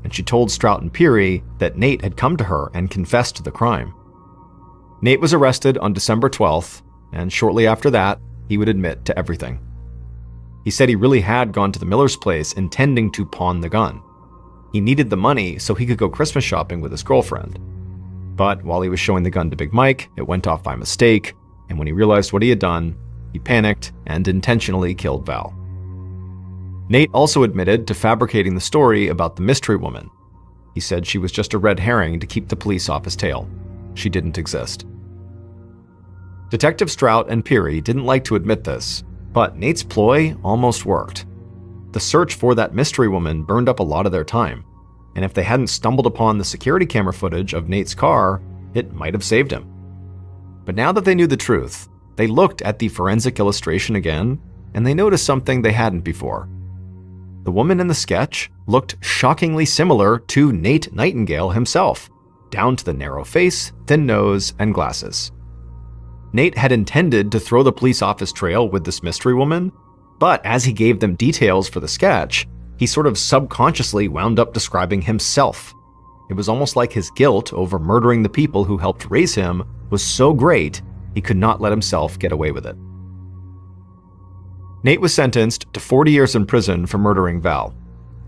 and she told Strout and Peary that Nate had come to her and confessed to the crime. Nate was arrested on December 12th, and shortly after that, he would admit to everything. He said he really had gone to the Miller's place intending to pawn the gun. He needed the money so he could go Christmas shopping with his girlfriend. But while he was showing the gun to Big Mike, it went off by mistake, and when he realized what he had done, he panicked and intentionally killed Val. Nate also admitted to fabricating the story about the mystery woman. He said she was just a red herring to keep the police off his tail. She didn't exist. Detective Strout and Peary didn't like to admit this, but Nate's ploy almost worked. The search for that mystery woman burned up a lot of their time, and if they hadn't stumbled upon the security camera footage of Nate's car, it might have saved him. But now that they knew the truth, they looked at the forensic illustration again, and they noticed something they hadn't before. The woman in the sketch looked shockingly similar to Nate Nightingale himself, down to the narrow face, thin nose, and glasses. Nate had intended to throw the police off his trail with this mystery woman, but as he gave them details for the sketch, he sort of subconsciously wound up describing himself. It was almost like his guilt over murdering the people who helped raise him was so great, he could not let himself get away with it. Nate was sentenced to 40 years in prison for murdering Val.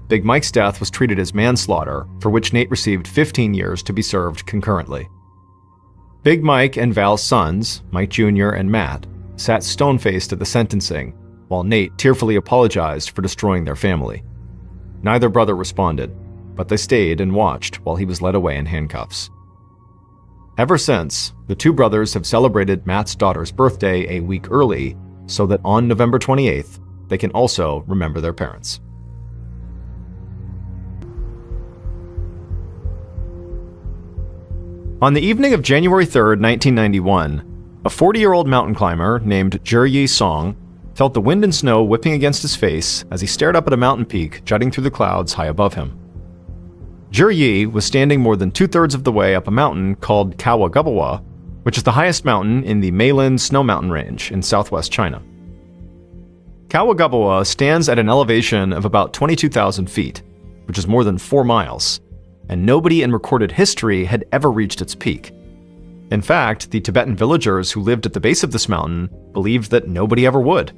Big Mike's death was treated as manslaughter, for which Nate received 15 years to be served concurrently. Big Mike and Val's sons, Mike Jr. and Matt, sat stone-faced at the sentencing, while Nate tearfully apologized for destroying their family. Neither brother responded, but they stayed and watched while he was led away in handcuffs. Ever since, the two brothers have celebrated Matt's daughter's birthday a week early so that on November 28th, they can also remember their parents. On the evening of January 3rd, 1991, a 40-year-old mountain climber named Zhi Song felt the wind and snow whipping against his face as he stared up at a mountain peak jutting through the clouds high above him. Zhi was standing more than two-thirds of the way up a mountain called Kawa, which is the highest mountain in the Ballen snow mountain range in southwest China. Kawa stands at an elevation of about 22,000 feet, which is more than 4 miles, and nobody in recorded history had ever reached its peak. In fact, the Tibetan villagers who lived at the base of this mountain believed that nobody ever would,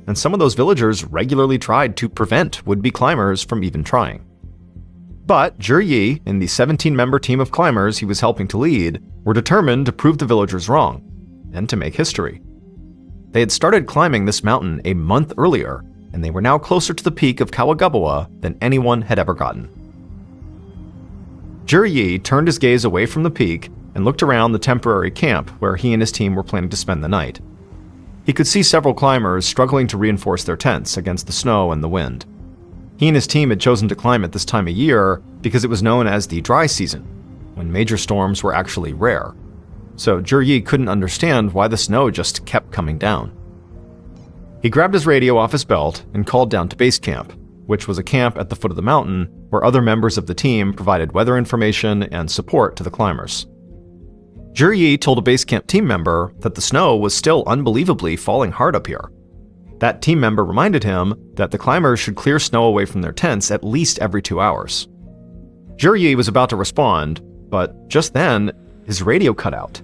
and some of those villagers regularly tried to prevent would-be climbers from even trying. But Zhi and the 17-member team of climbers he was helping to lead were determined to prove the villagers wrong, and to make history. They had started climbing this mountain a month earlier, and they were now closer to the peak of Kawa than anyone had ever gotten. Zhi turned his gaze away from the peak and looked around the temporary camp where he and his team were planning to spend the night. He could see several climbers struggling to reinforce their tents against the snow and the wind. He and his team had chosen to climb at this time of year because it was known as the dry season, when major storms were actually rare. So Zhi couldn't understand why the snow just kept coming down. He grabbed his radio off his belt and called down to base camp, which was a camp at the foot of the mountain where other members of the team provided weather information and support to the climbers. Zhi told a base camp team member that the snow was still unbelievably falling hard up here. That team member reminded him that the climbers should clear snow away from their tents at least every 2 hours. Zhi was about to respond, but just then, his radio cut out,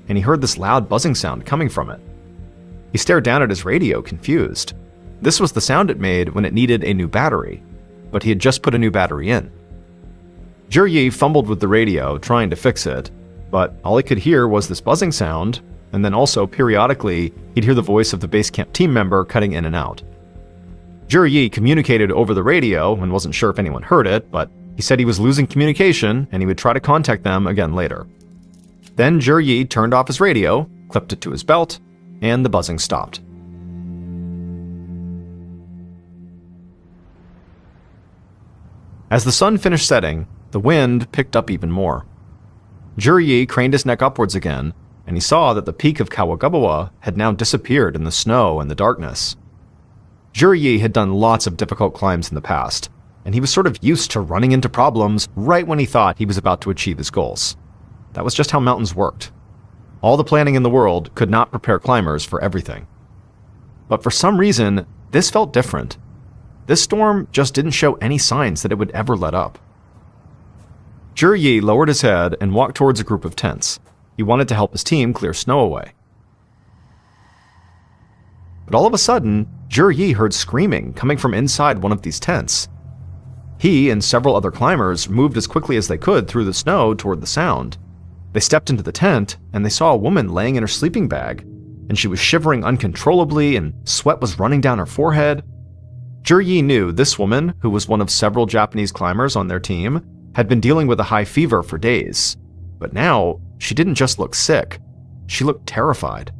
and he heard this loud buzzing sound coming from it. He stared down at his radio, confused. This was the sound it made when it needed a new battery, but he had just put a new battery in. Zhi fumbled with the radio, trying to fix it, but all he could hear was this buzzing sound, and then also, periodically, he'd hear the voice of the base camp team member cutting in and out. Zhi communicated over the radio and wasn't sure if anyone heard it, but he said he was losing communication and he would try to contact them again later. Then Zhi turned off his radio, clipped it to his belt, and the buzzing stopped. As the sun finished setting, the wind picked up even more. Zhi craned his neck upwards again, and he saw that the peak of Kawa had now disappeared in the snow and the darkness. Zhi had done lots of difficult climbs in the past, and he was sort of used to running into problems right when he thought he was about to achieve his goals. That was just how mountains worked. All the planning in the world could not prepare climbers for everything. But for some reason, this felt different. This storm just didn't show any signs that it would ever let up. Zhi lowered his head and walked towards a group of tents. He wanted to help his team clear snow away. But all of a sudden, Zhi heard screaming coming from inside one of these tents. He and several other climbers moved as quickly as they could through the snow toward the sound. They stepped into the tent, and they saw a woman laying in her sleeping bag, and she was shivering uncontrollably, and sweat was running down her forehead. Zhi knew this woman, who was one of several Japanese climbers on their team, had been dealing with a high fever for days. But now, she didn't just look sick, she looked terrified.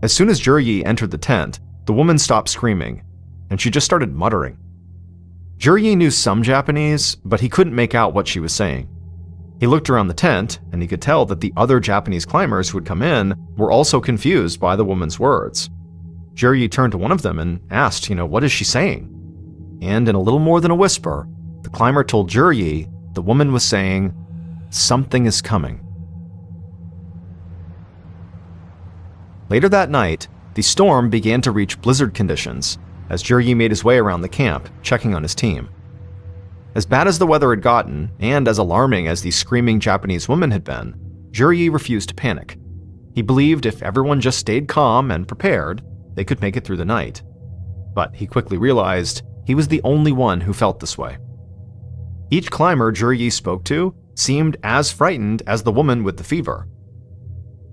As soon as Zhi entered the tent, the woman stopped screaming, and she just started muttering. Zhi knew some Japanese, but he couldn't make out what she was saying. He looked around the tent, and he could tell that the other Japanese climbers who had come in were also confused by the woman's words. Juryi turned to one of them and asked, what is she saying? And in a little more than a whisper, the climber told Juryi the woman was saying, "Something is coming." Later that night, the storm began to reach blizzard conditions as Juryi made his way around the camp, checking on his team. As bad as the weather had gotten, and as alarming as the screaming Japanese woman had been, Juryi refused to panic. He believed if everyone just stayed calm and prepared, they could make it through the night. But he quickly realized he was the only one who felt this way. Each climber Juryi spoke to seemed as frightened as the woman with the fever.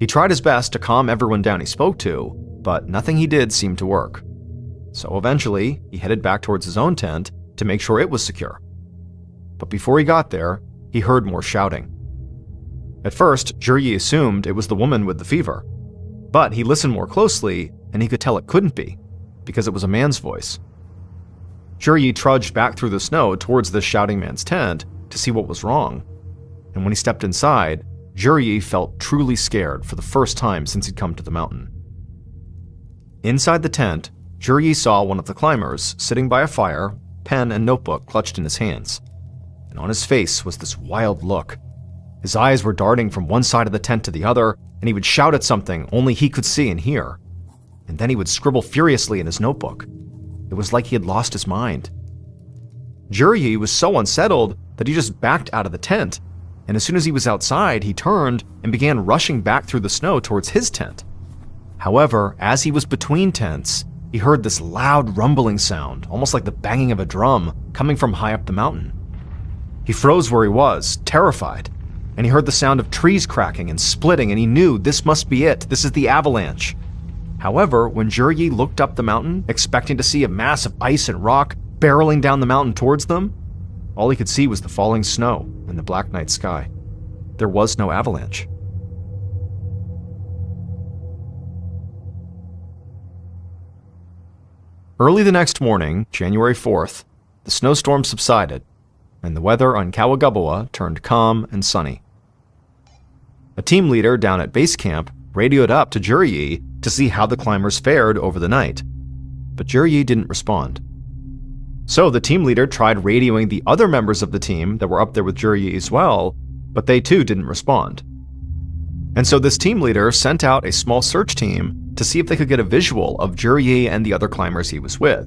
He tried his best to calm everyone down he spoke to, but nothing he did seemed to work. So eventually, he headed back towards his own tent to make sure it was secure. But before he got there, he heard more shouting. At first, Juryi assumed it was the woman with the fever, but he listened more closely and he could tell it couldn't be, because it was a man's voice. Juryi trudged back through the snow towards this shouting man's tent to see what was wrong, and when he stepped inside, Juryi felt truly scared for the first time since he'd come to the mountain. Inside the tent, Juryi saw one of the climbers sitting by a fire, pen and notebook clutched in his hands, and on his face was this wild look. His eyes were darting from one side of the tent to the other, and he would shout at something only he could see and hear. And then he would scribble furiously in his notebook. It was like he had lost his mind. Juryi was so unsettled that he just backed out of the tent, and as soon as he was outside, he turned and began rushing back through the snow towards his tent. However, as he was between tents, he heard this loud rumbling sound, almost like the banging of a drum, coming from high up the mountain. He froze where he was, terrified, and he heard the sound of trees cracking and splitting, and he knew this must be it. This is the avalanche. However, when Juryi looked up the mountain, expecting to see a mass of ice and rock barreling down the mountain towards them, all he could see was the falling snow and the black night sky. There was no avalanche. Early the next morning, January 4th, the snowstorm subsided, and the weather on Kawagabawa turned calm and sunny. A team leader down at base camp radioed up to Juryi to see how the climbers fared over the night, but Juryi didn't respond. So the team leader tried radioing the other members of the team that were up there with Juryi as well, but they too didn't respond. And so this team leader sent out a small search team to see if they could get a visual of Juryi and the other climbers he was with.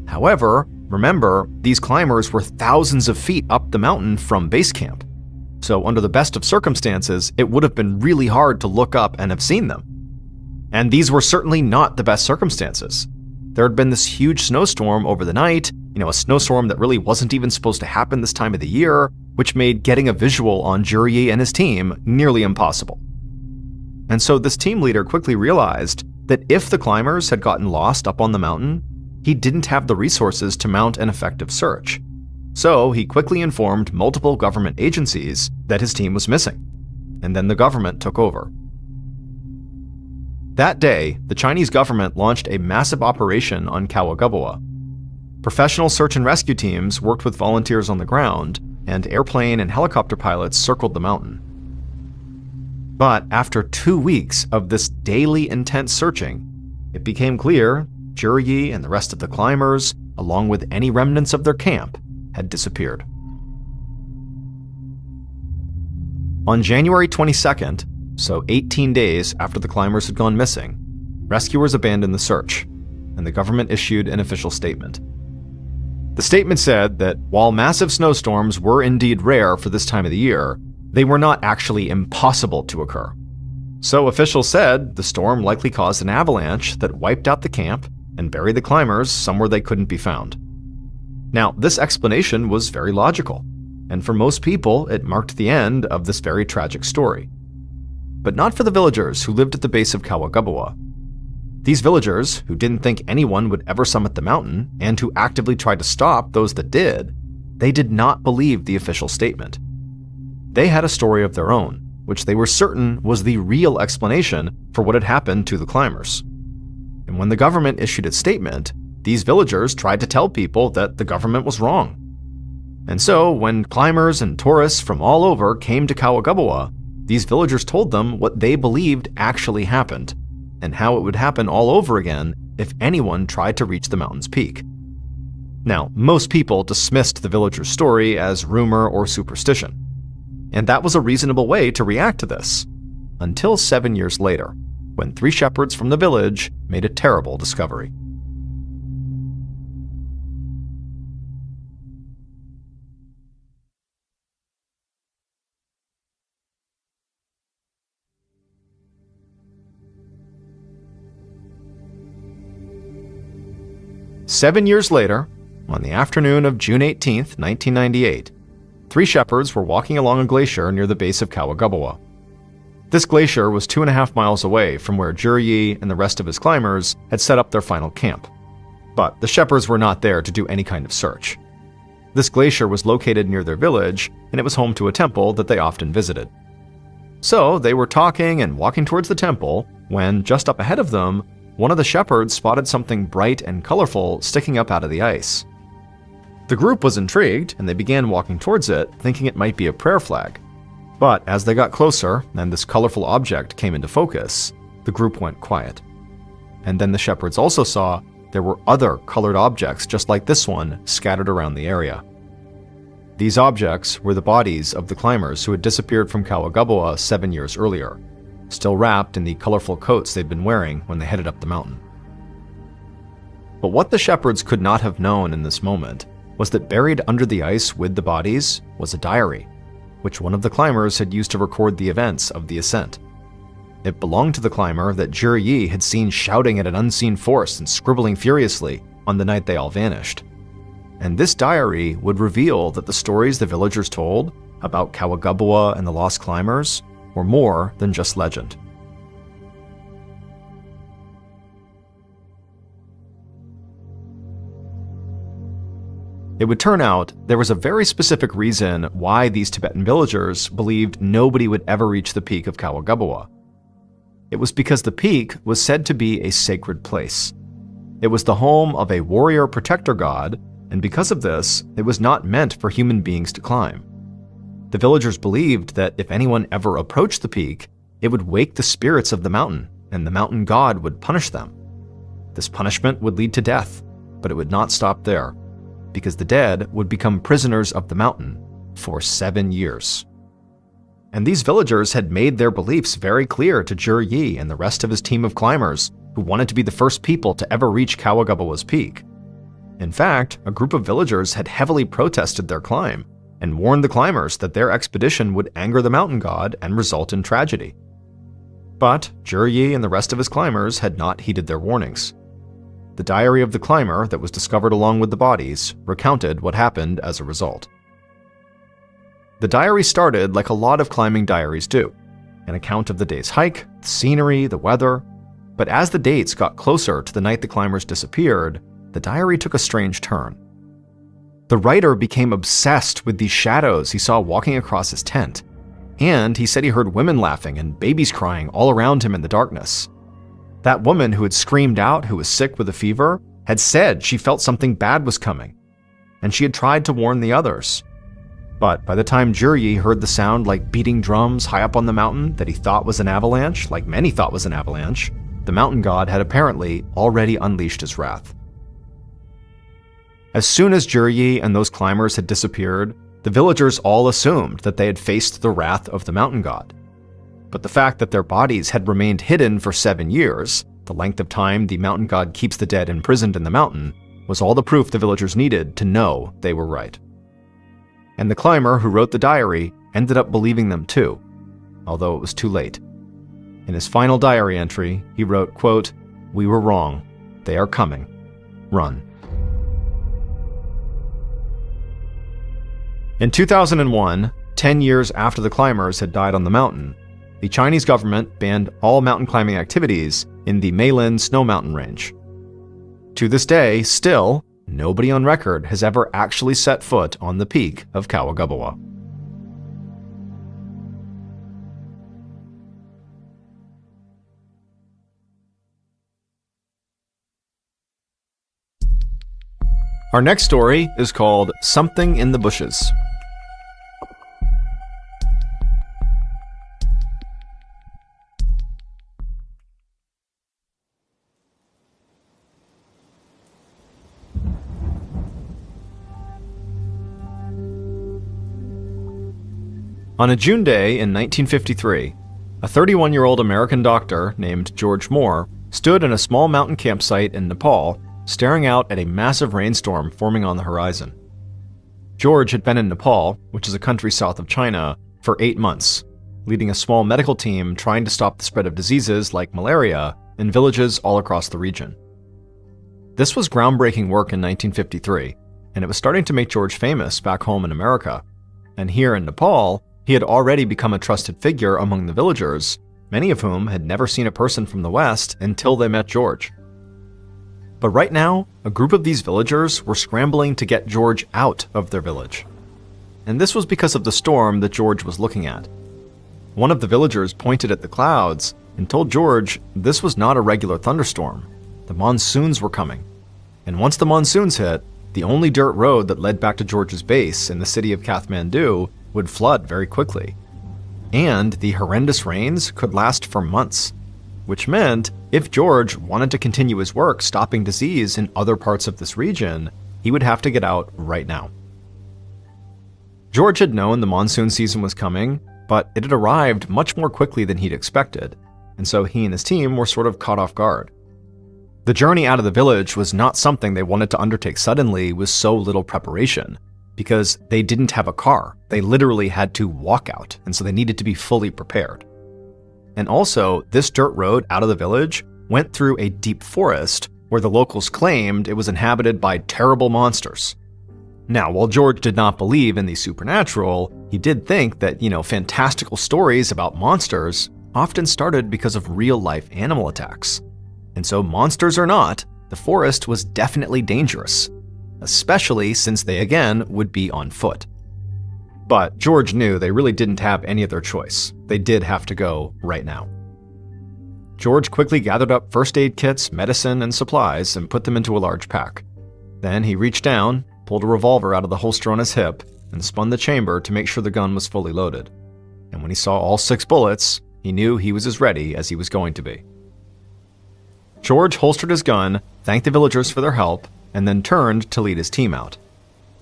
However, remember, these climbers were thousands of feet up the mountain from base camp. So under the best of circumstances, it would have been really hard to look up and have seen them. And these were certainly not the best circumstances. There had been this huge snowstorm over the night, a snowstorm that really wasn't even supposed to happen this time of the year, which made getting a visual on Juryi and his team nearly impossible. And so this team leader quickly realized that if the climbers had gotten lost up on the mountain, he didn't have the resources to mount an effective search. So he quickly informed multiple government agencies that his team was missing, and then the government took over. That day, the Chinese government launched a massive operation on Kawagabawa. Professional search and rescue teams worked with volunteers on the ground, and airplane and helicopter pilots circled the mountain. But after 2 weeks of this daily intense searching, it became clear Juryi and the rest of the climbers, along with any remnants of their camp, had disappeared. On January 22nd, so 18 days after the climbers had gone missing, rescuers abandoned the search, and the government issued an official statement. The statement said that while massive snowstorms were indeed rare for this time of the year, they were not actually impossible to occur. So officials said the storm likely caused an avalanche that wiped out the camp and buried the climbers somewhere they couldn't be found. Now, this explanation was very logical, and for most people, it marked the end of this very tragic story. But not for the villagers who lived at the base of Kawagabawa. These villagers, who didn't think anyone would ever summit the mountain, and who actively tried to stop those that did, they did not believe the official statement. They had a story of their own, which they were certain was the real explanation for what had happened to the climbers. And when the government issued its statement, these villagers tried to tell people that the government was wrong. And so, when climbers and tourists from all over came to Kawagabawa, these villagers told them what they believed actually happened, and how it would happen all over again if anyone tried to reach the mountain's peak. Now, most people dismissed the villagers' story as rumor or superstition, and that was a reasonable way to react to this, until 7 years later, when 3 shepherds from the village made a terrible discovery. Seven years later, on the afternoon of June 18, 1998, 3 shepherds were walking along a glacier near the base of Kawagabawa. This glacier was 2.5 miles away from where Juryi and the rest of his climbers had set up their final camp. But the shepherds were not there to do any kind of search. This glacier was located near their village, and it was home to a temple that they often visited. So they were talking and walking towards the temple when, just up ahead of them, one of the shepherds spotted something bright and colorful sticking up out of the ice. The group was intrigued, and they began walking towards it, thinking it might be a prayer flag. But as they got closer, and this colorful object came into focus, the group went quiet. And then the shepherds also saw there were other colored objects just like this one scattered around the area. These objects were the bodies of the climbers who had disappeared from Kawagabawa 7 years earlier, still wrapped in the colorful coats they'd been wearing when they headed up the mountain. But what the shepherds could not have known in this moment was that buried under the ice with the bodies was a diary, which one of the climbers had used to record the events of the ascent. It belonged to the climber that Juryi had seen shouting at an unseen force and scribbling furiously on the night they all vanished. And this diary would reveal that the stories the villagers told about Kawagabawa and the lost climbers were more than just legend. It would turn out there was a very specific reason why these Tibetan villagers believed nobody would ever reach the peak of Kawagabawa. It was because the peak was said to be a sacred place. It was the home of a warrior protector god, and because of this, it was not meant for human beings to climb. The villagers believed that if anyone ever approached the peak, it would wake the spirits of the mountain, and the mountain god would punish them. This punishment would lead to death, but it would not stop there, because the dead would become prisoners of the mountain for 7 years. And these villagers had made their beliefs very clear to Juryi and the rest of his team of climbers who wanted to be the first people to ever reach Kawagabawa's peak. In fact, a group of villagers had heavily protested their climb and warned the climbers that their expedition would anger the mountain god and result in tragedy. But Juryi and the rest of his climbers had not heeded their warnings. The diary of the climber that was discovered along with the bodies recounted what happened as a result. The diary started like a lot of climbing diaries do, an account of the day's hike, the scenery, the weather. But as the dates got closer to the night the climbers disappeared, the diary took a strange turn. The writer became obsessed with these shadows he saw walking across his tent, and he said he heard women laughing and babies crying all around him in the darkness. That woman who had screamed out, who was sick with a fever, had said she felt something bad was coming, and she had tried to warn the others. But by the time Juryi heard the sound like beating drums high up on the mountain that he thought was an avalanche, like many thought was an avalanche, the mountain god had apparently already unleashed his wrath. As soon as Juryi and those climbers had disappeared, the villagers all assumed that they had faced the wrath of the mountain god. But the fact that their bodies had remained hidden for 7 years, the length of time the mountain god keeps the dead imprisoned in the mountain, was all the proof the villagers needed to know they were right. And the climber who wrote the diary ended up believing them too, although it was too late. In his final diary entry, he wrote, quote, "We were wrong. They are coming. Run." In 2001, 10 years after the climbers had died on the mountain, the Chinese government banned all mountain climbing activities in the Ballen snow mountain range. To this day, still, nobody on record has ever actually set foot on the peak of Kawagabawa. Our next story is called Something in the Bushes. On a June day in 1953, a 31-year-old American doctor named George Moore stood in a small mountain campsite in Nepal, staring out at a massive rainstorm forming on the horizon. George had been in Nepal, which is a country south of China, for 8 months, leading a small medical team trying to stop the spread of diseases like malaria in villages all across the region. This was groundbreaking work in 1953, and it was starting to make George famous back home in America. And here in Nepal, he had already become a trusted figure among the villagers, many of whom had never seen a person from the West until they met George. But right now, a group of these villagers were scrambling to get George out of their village. And this was because of the storm that George was looking at. One of the villagers pointed at the clouds and told George this was not a regular thunderstorm. The monsoons were coming. And once the monsoons hit, the only dirt road that led back to George's base in the city of Kathmandu would flood very quickly. And the horrendous rains could last for months, which meant if George wanted to continue his work stopping disease in other parts of this region, he would have to get out right now. George had known the monsoon season was coming, but it had arrived much more quickly than he'd expected, and so he and his team were sort of caught off guard. The journey out of the village was not something they wanted to undertake suddenly with so little preparation, because they didn't have a car. They literally had to walk out, and so they needed to be fully prepared. And also, this dirt road out of the village went through a deep forest where the locals claimed it was inhabited by terrible monsters. Now, while George did not believe in the supernatural, he did think that, fantastical stories about monsters often started because of real-life animal attacks. And so, monsters or not, the forest was definitely dangerous, especially since they again would be on foot. But George knew they really didn't have any other choice. They did have to go right now. George quickly gathered up first aid kits, medicine, and supplies and put them into a large pack. Then he reached down, pulled a revolver out of the holster on his hip, and spun the chamber to make sure the gun was fully loaded. And when he saw all 6 bullets, he knew he was as ready as he was going to be. George holstered his gun, thanked the villagers for their help, and then turned to lead his team out.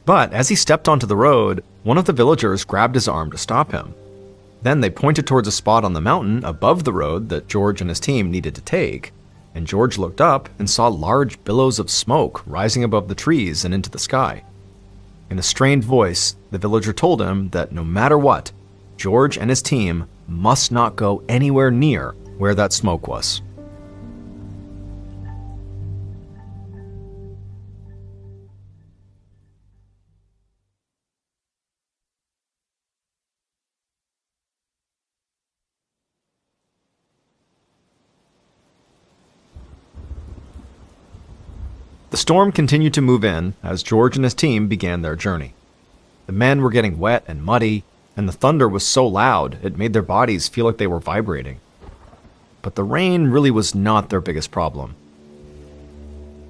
But as he stepped onto the road, one of the villagers grabbed his arm to stop him. Then they pointed towards a spot on the mountain above the road that George and his team needed to take, and George looked up and saw large billows of smoke rising above the trees and into the sky. In a strained voice, the villager told him that no matter what, George and his team must not go anywhere near where that smoke was. The storm continued to move in as George and his team began their journey. The men were getting wet and muddy, and the thunder was so loud it made their bodies feel like they were vibrating. But the rain really was not their biggest problem.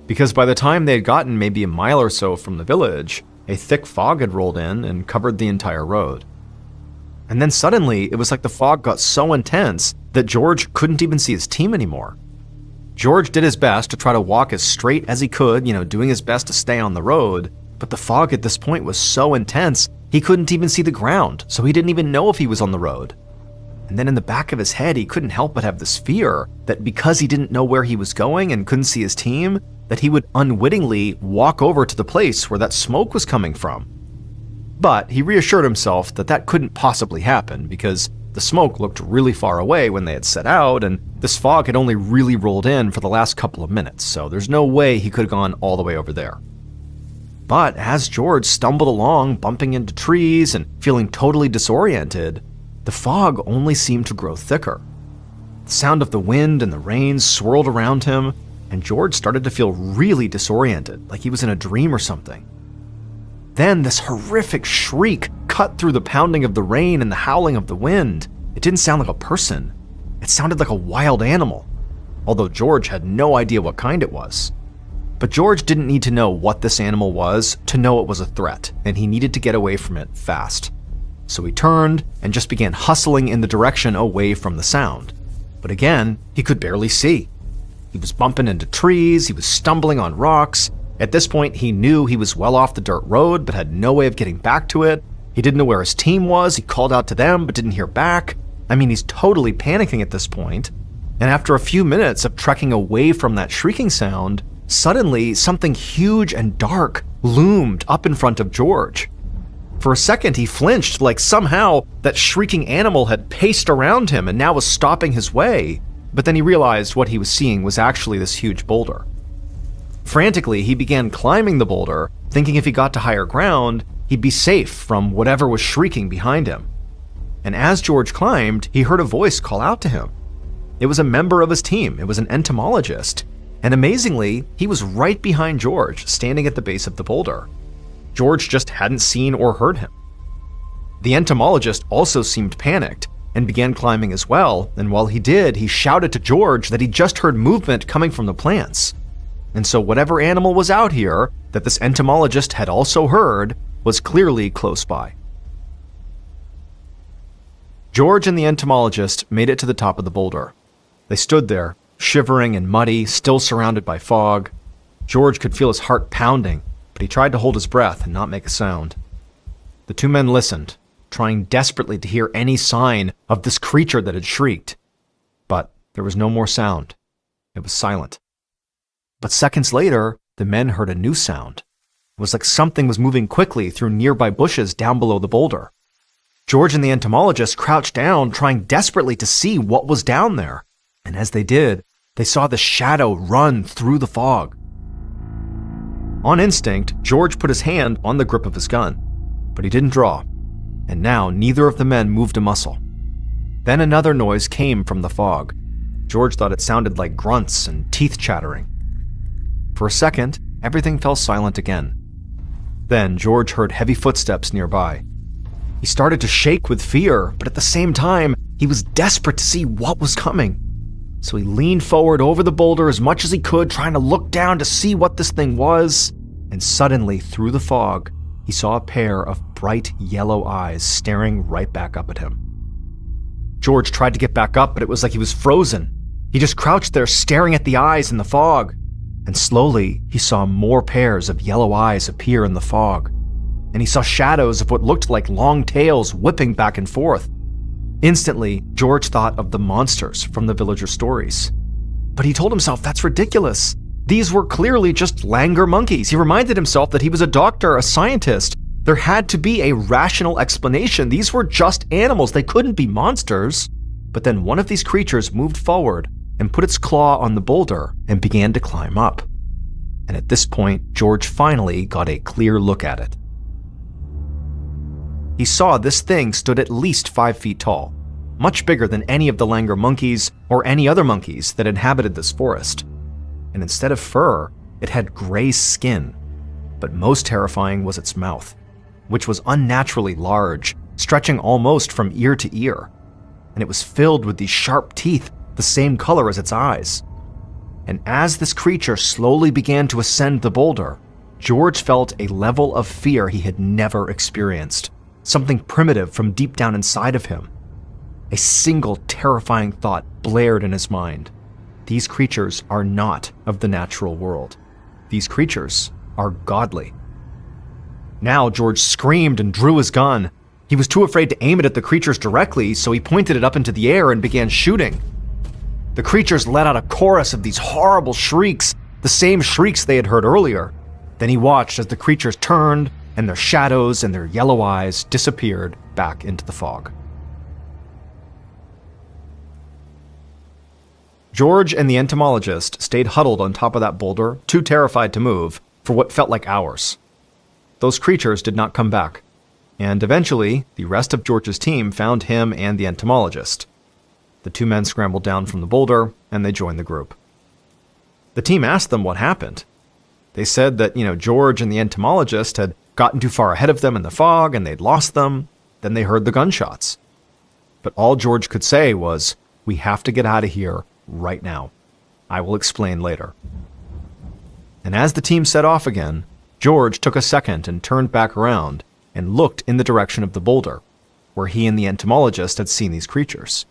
Because by the time they had gotten maybe a mile or so from the village, a thick fog had rolled in and covered the entire road. And then suddenly, it was like the fog got so intense that George couldn't even see his team anymore. George did his best to try to walk as straight as he could, doing his best to stay on the road, but the fog at this point was so intense, he couldn't even see the ground, so he didn't even know if he was on the road. And then in the back of his head, he couldn't help but have this fear that because he didn't know where he was going and couldn't see his team, that he would unwittingly walk over to the place where that smoke was coming from. But he reassured himself that that couldn't possibly happen because the smoke looked really far away when they had set out, and this fog had only really rolled in for the last couple of minutes, so there's no way he could have gone all the way over there. But as George stumbled along, bumping into trees and feeling totally disoriented, the fog only seemed to grow thicker. The sound of the wind and the rain swirled around him, and George started to feel really disoriented, like he was in a dream or something. Then this horrific shriek cut through the pounding of the rain and the howling of the wind. It didn't sound like a person. It sounded like a wild animal, although George had no idea what kind it was. But George didn't need to know what this animal was to know it was a threat, and he needed to get away from it fast. So he turned and just began hustling in the direction away from the sound. But again, he could barely see. He was bumping into trees, he was stumbling on rocks. At this point, he knew he was well off the dirt road, but had no way of getting back to it. He didn't know where his team was. He called out to them but didn't hear back. I mean, he's totally panicking at this point. And after a few minutes of trekking away from that shrieking sound, suddenly something huge and dark loomed up in front of George. For a second, he flinched, like somehow that shrieking animal had paced around him and now was stopping his way. But then he realized what he was seeing was actually this huge boulder. Frantically, he began climbing the boulder, thinking if he got to higher ground, he'd be safe from whatever was shrieking behind him. And as George climbed, he heard a voice call out to him. It was a member of his team. It was an entomologist. And amazingly, he was right behind George, standing at the base of the boulder. George just hadn't seen or heard him. The entomologist also seemed panicked and began climbing as well, and while he did, he shouted to George that he just heard movement coming from the plants. And so whatever animal was out here that this entomologist had also heard was clearly close by. George and the entomologist made it to the top of the boulder. They stood there, shivering and muddy, still surrounded by fog. George could feel his heart pounding, but he tried to hold his breath and not make a sound. The two men listened, trying desperately to hear any sign of this creature that had shrieked. But there was no more sound. It was silent. But seconds later, the men heard a new sound. It was like something was moving quickly through nearby bushes down below the boulder. George and the entomologist crouched down, trying desperately to see what was down there. And as they did, they saw the shadow run through the fog. On instinct, George put his hand on the grip of his gun, but he didn't draw, and now neither of the men moved a muscle. Then another noise came from the fog. George thought it sounded like grunts and teeth chattering. For a second, everything fell silent again. Then George heard heavy footsteps nearby. He started to shake with fear, but at the same time, he was desperate to see what was coming. So he leaned forward over the boulder as much as he could, trying to look down to see what this thing was. And suddenly, through the fog, he saw a pair of bright yellow eyes staring right back up at him. George tried to get back up, but it was like he was frozen. He just crouched there staring at the eyes in the fog. And slowly, he saw more pairs of yellow eyes appear in the fog. And he saw shadows of what looked like long tails whipping back and forth. Instantly, George thought of the monsters from the villager stories. But he told himself that's ridiculous. These were clearly just langur monkeys. He reminded himself that he was a doctor, a scientist. There had to be a rational explanation. These were just animals. They couldn't be monsters. But then one of these creatures moved forward and put its claw on the boulder and began to climb up. And at this point, George finally got a clear look at it. He saw this thing stood at least 5 feet tall, much bigger than any of the langur monkeys or any other monkeys that inhabited this forest. And instead of fur, it had gray skin. But most terrifying was its mouth, which was unnaturally large, stretching almost from ear to ear. And it was filled with these sharp teeth, the same color as its eyes. And as this creature slowly began to ascend the boulder, George felt a level of fear he had never experienced. Something primitive from deep down inside of him. A single terrifying thought blared in his mind. These creatures are not of the natural world. These creatures are godly. Now George screamed and drew his gun. He was too afraid to aim it at the creatures directly, so he pointed it up into the air and began shooting. The creatures let out a chorus of these horrible shrieks, the same shrieks they had heard earlier. Then he watched as the creatures turned, and their shadows and their yellow eyes disappeared back into the fog. George and the entomologist stayed huddled on top of that boulder, too terrified to move, for what felt like hours. Those creatures did not come back, and eventually, the rest of George's team found him and the entomologist. The two men scrambled down from the boulder, and they joined the group. The team asked them what happened. They said that, George and the entomologist had gotten too far ahead of them in the fog and they'd lost them. Then they heard the gunshots. But all George could say was, "We have to get out of here right now. I will explain later." And as the team set off again, George took a second and turned back around and looked in the direction of the boulder, where he and the entomologist had seen these creatures.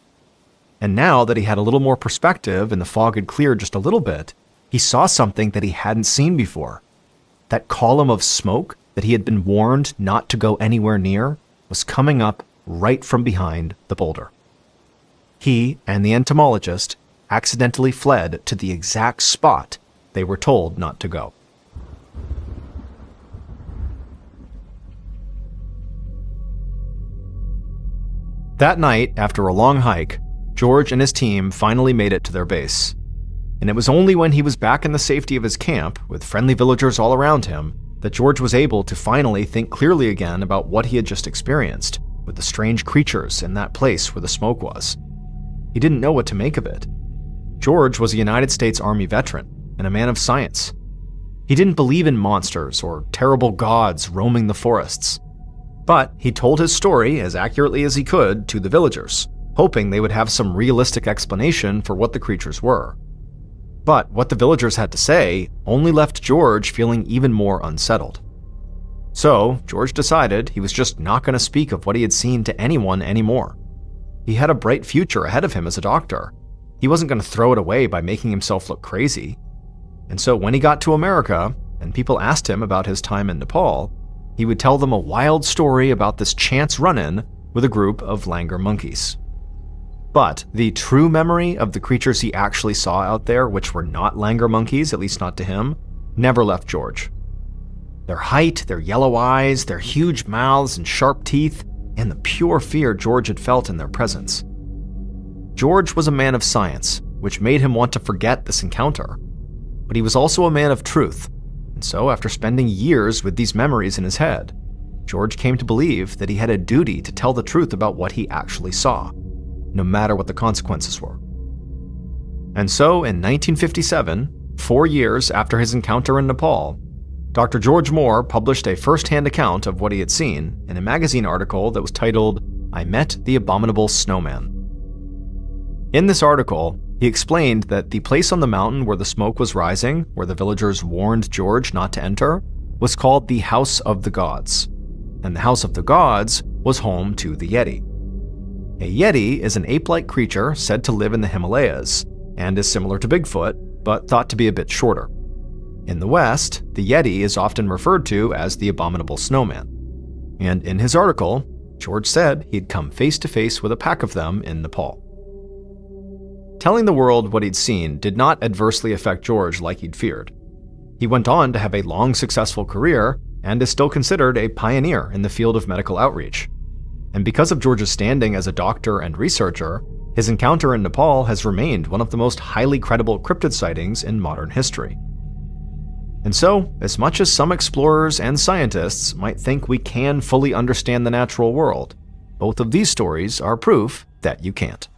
And now that he had a little more perspective and the fog had cleared just a little bit, he saw something that he hadn't seen before. That column of smoke that he had been warned not to go anywhere near, was coming up right from behind the boulder. He and the entomologist accidentally fled to the exact spot they were told not to go. That night, after a long hike, George and his team finally made it to their base. And it was only when he was back in the safety of his camp, with friendly villagers all around him, that George was able to finally think clearly again about what he had just experienced, with the strange creatures in that place where the smoke was. He didn't know what to make of it. George was a United States Army veteran and a man of science. He didn't believe in monsters or terrible gods roaming the forests. But he told his story as accurately as he could to the villagers, hoping they would have some realistic explanation for what the creatures were. But what the villagers had to say only left George feeling even more unsettled. So, George decided he was just not going to speak of what he had seen to anyone anymore. He had a bright future ahead of him as a doctor. He wasn't going to throw it away by making himself look crazy. And so when he got to America, and people asked him about his time in Nepal, he would tell them a wild story about this chance run-in with a group of langur monkeys. But the true memory of the creatures he actually saw out there, which were not langur monkeys, at least not to him, never left George. Their height, their yellow eyes, their huge mouths and sharp teeth, and the pure fear George had felt in their presence. George was a man of science, which made him want to forget this encounter. But he was also a man of truth, and so after spending years with these memories in his head, George came to believe that he had a duty to tell the truth about what he actually saw, no matter what the consequences were. And so in 1957, 4 years after his encounter in Nepal, Dr. George Moore published a first-hand account of what he had seen in a magazine article that was titled, "I Met the Abominable Snowman." In this article, he explained that the place on the mountain where the smoke was rising, where the villagers warned George not to enter, was called the House of the Gods. And the House of the Gods was home to the Yeti. A Yeti is an ape-like creature said to live in the Himalayas, and is similar to Bigfoot, but thought to be a bit shorter. In the West, the Yeti is often referred to as the Abominable Snowman. And in his article, George said he'd come face to face with a pack of them in Nepal. Telling the world what he'd seen did not adversely affect George like he'd feared. He went on to have a long, successful career and is still considered a pioneer in the field of medical outreach. And because of George's standing as a doctor and researcher, his encounter in Nepal has remained one of the most highly credible cryptid sightings in modern history. And so, as much as some explorers and scientists might think we can fully understand the natural world, both of these stories are proof that you can't.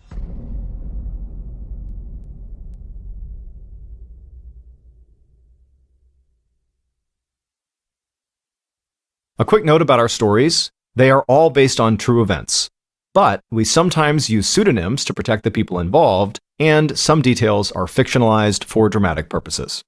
A quick note about our stories: they are all based on true events, but we sometimes use pseudonyms to protect the people involved, and some details are fictionalized for dramatic purposes.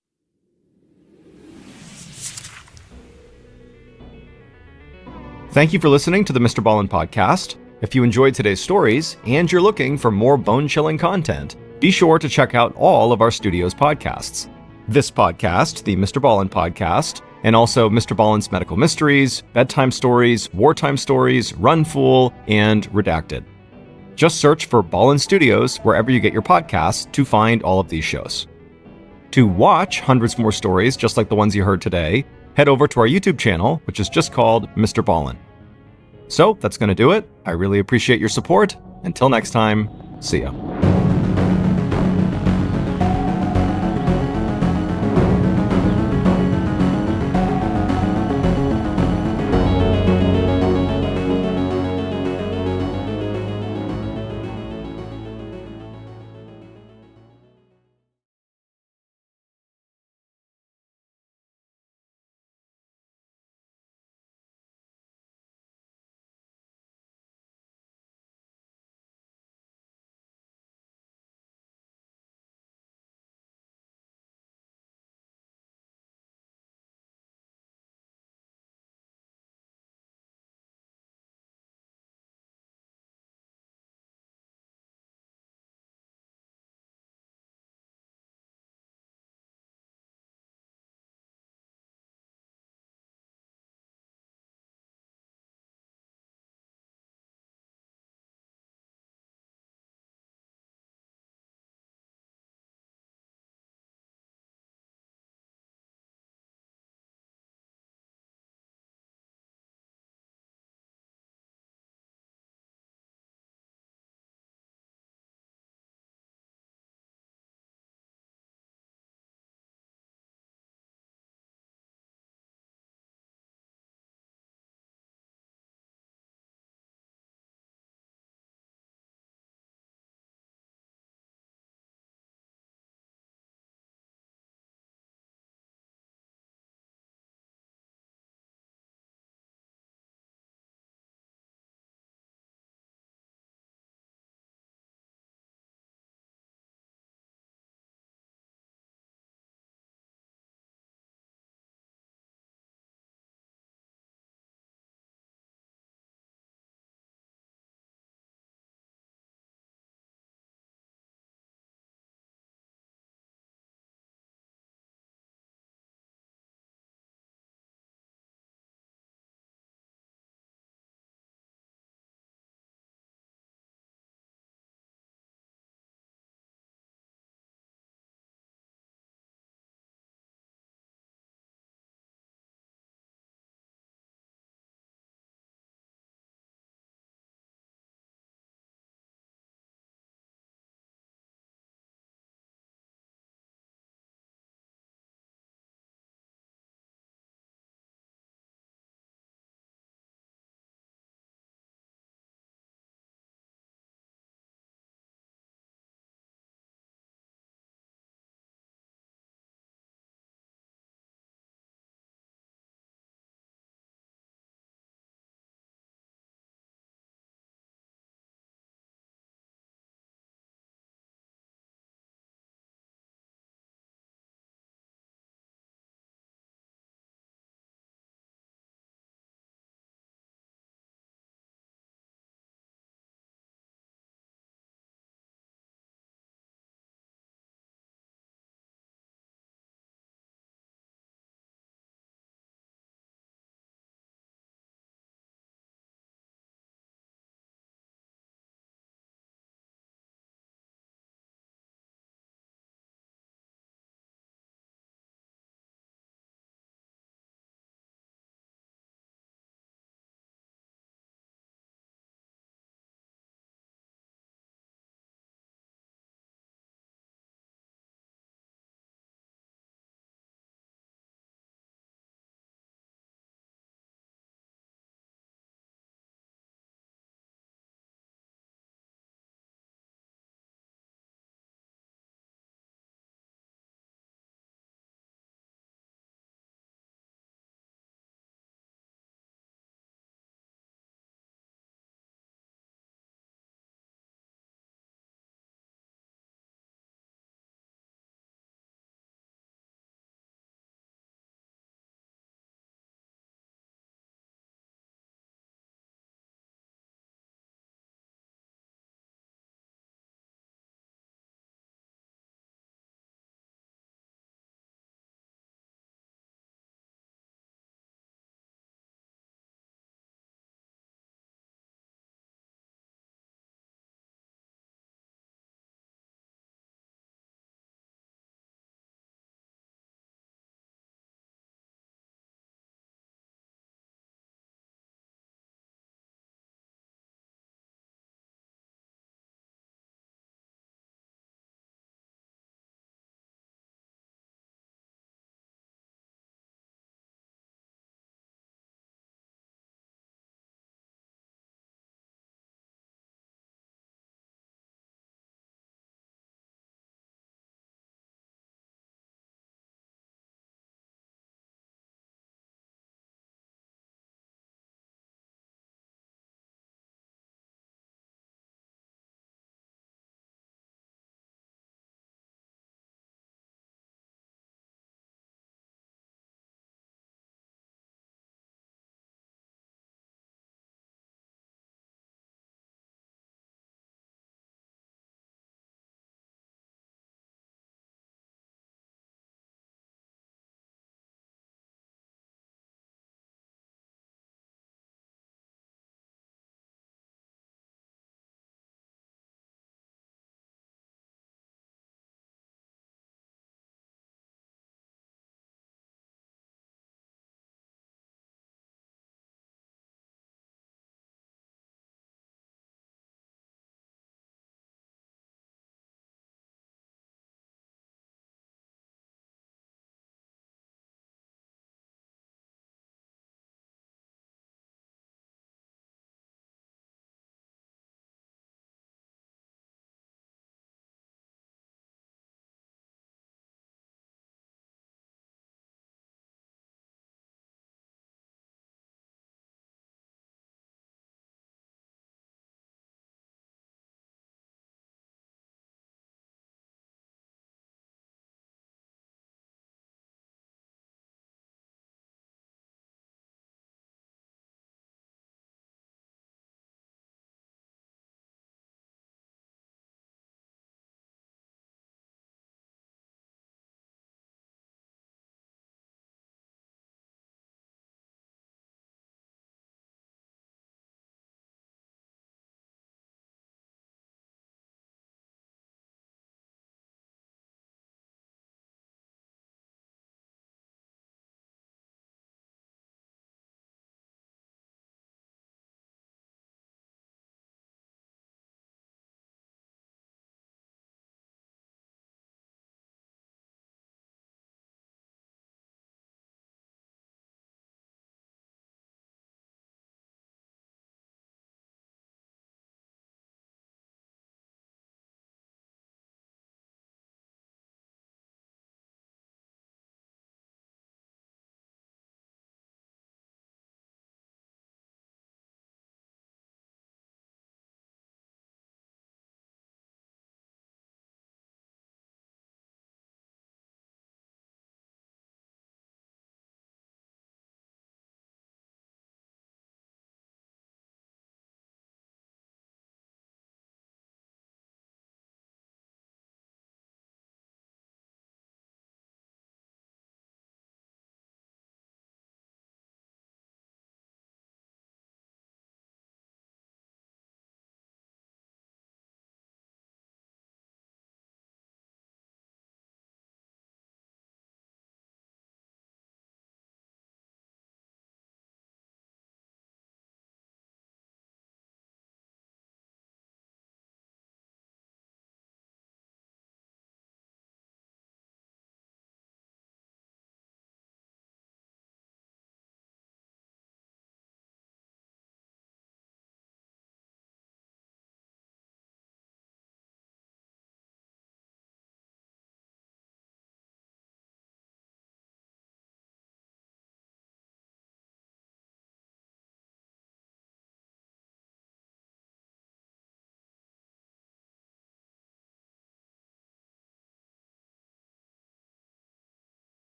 Thank you for listening to the Mr. Ballen podcast. If you enjoyed today's stories and you're looking for more bone-chilling content, be sure to check out all of our studio's podcasts. This podcast, the Mr. Ballen podcast, and also Mr. Ballen's Medical Mysteries, Bedtime Stories, Wartime Stories, Run Fool, and Redacted. Just search for Ballen Studios wherever you get your podcasts to find all of these shows. To watch hundreds more stories just like the ones you heard today, head over to our YouTube channel, which is just called Mr. Ballen. So that's going to do it. I really appreciate your support. Until next time, see ya.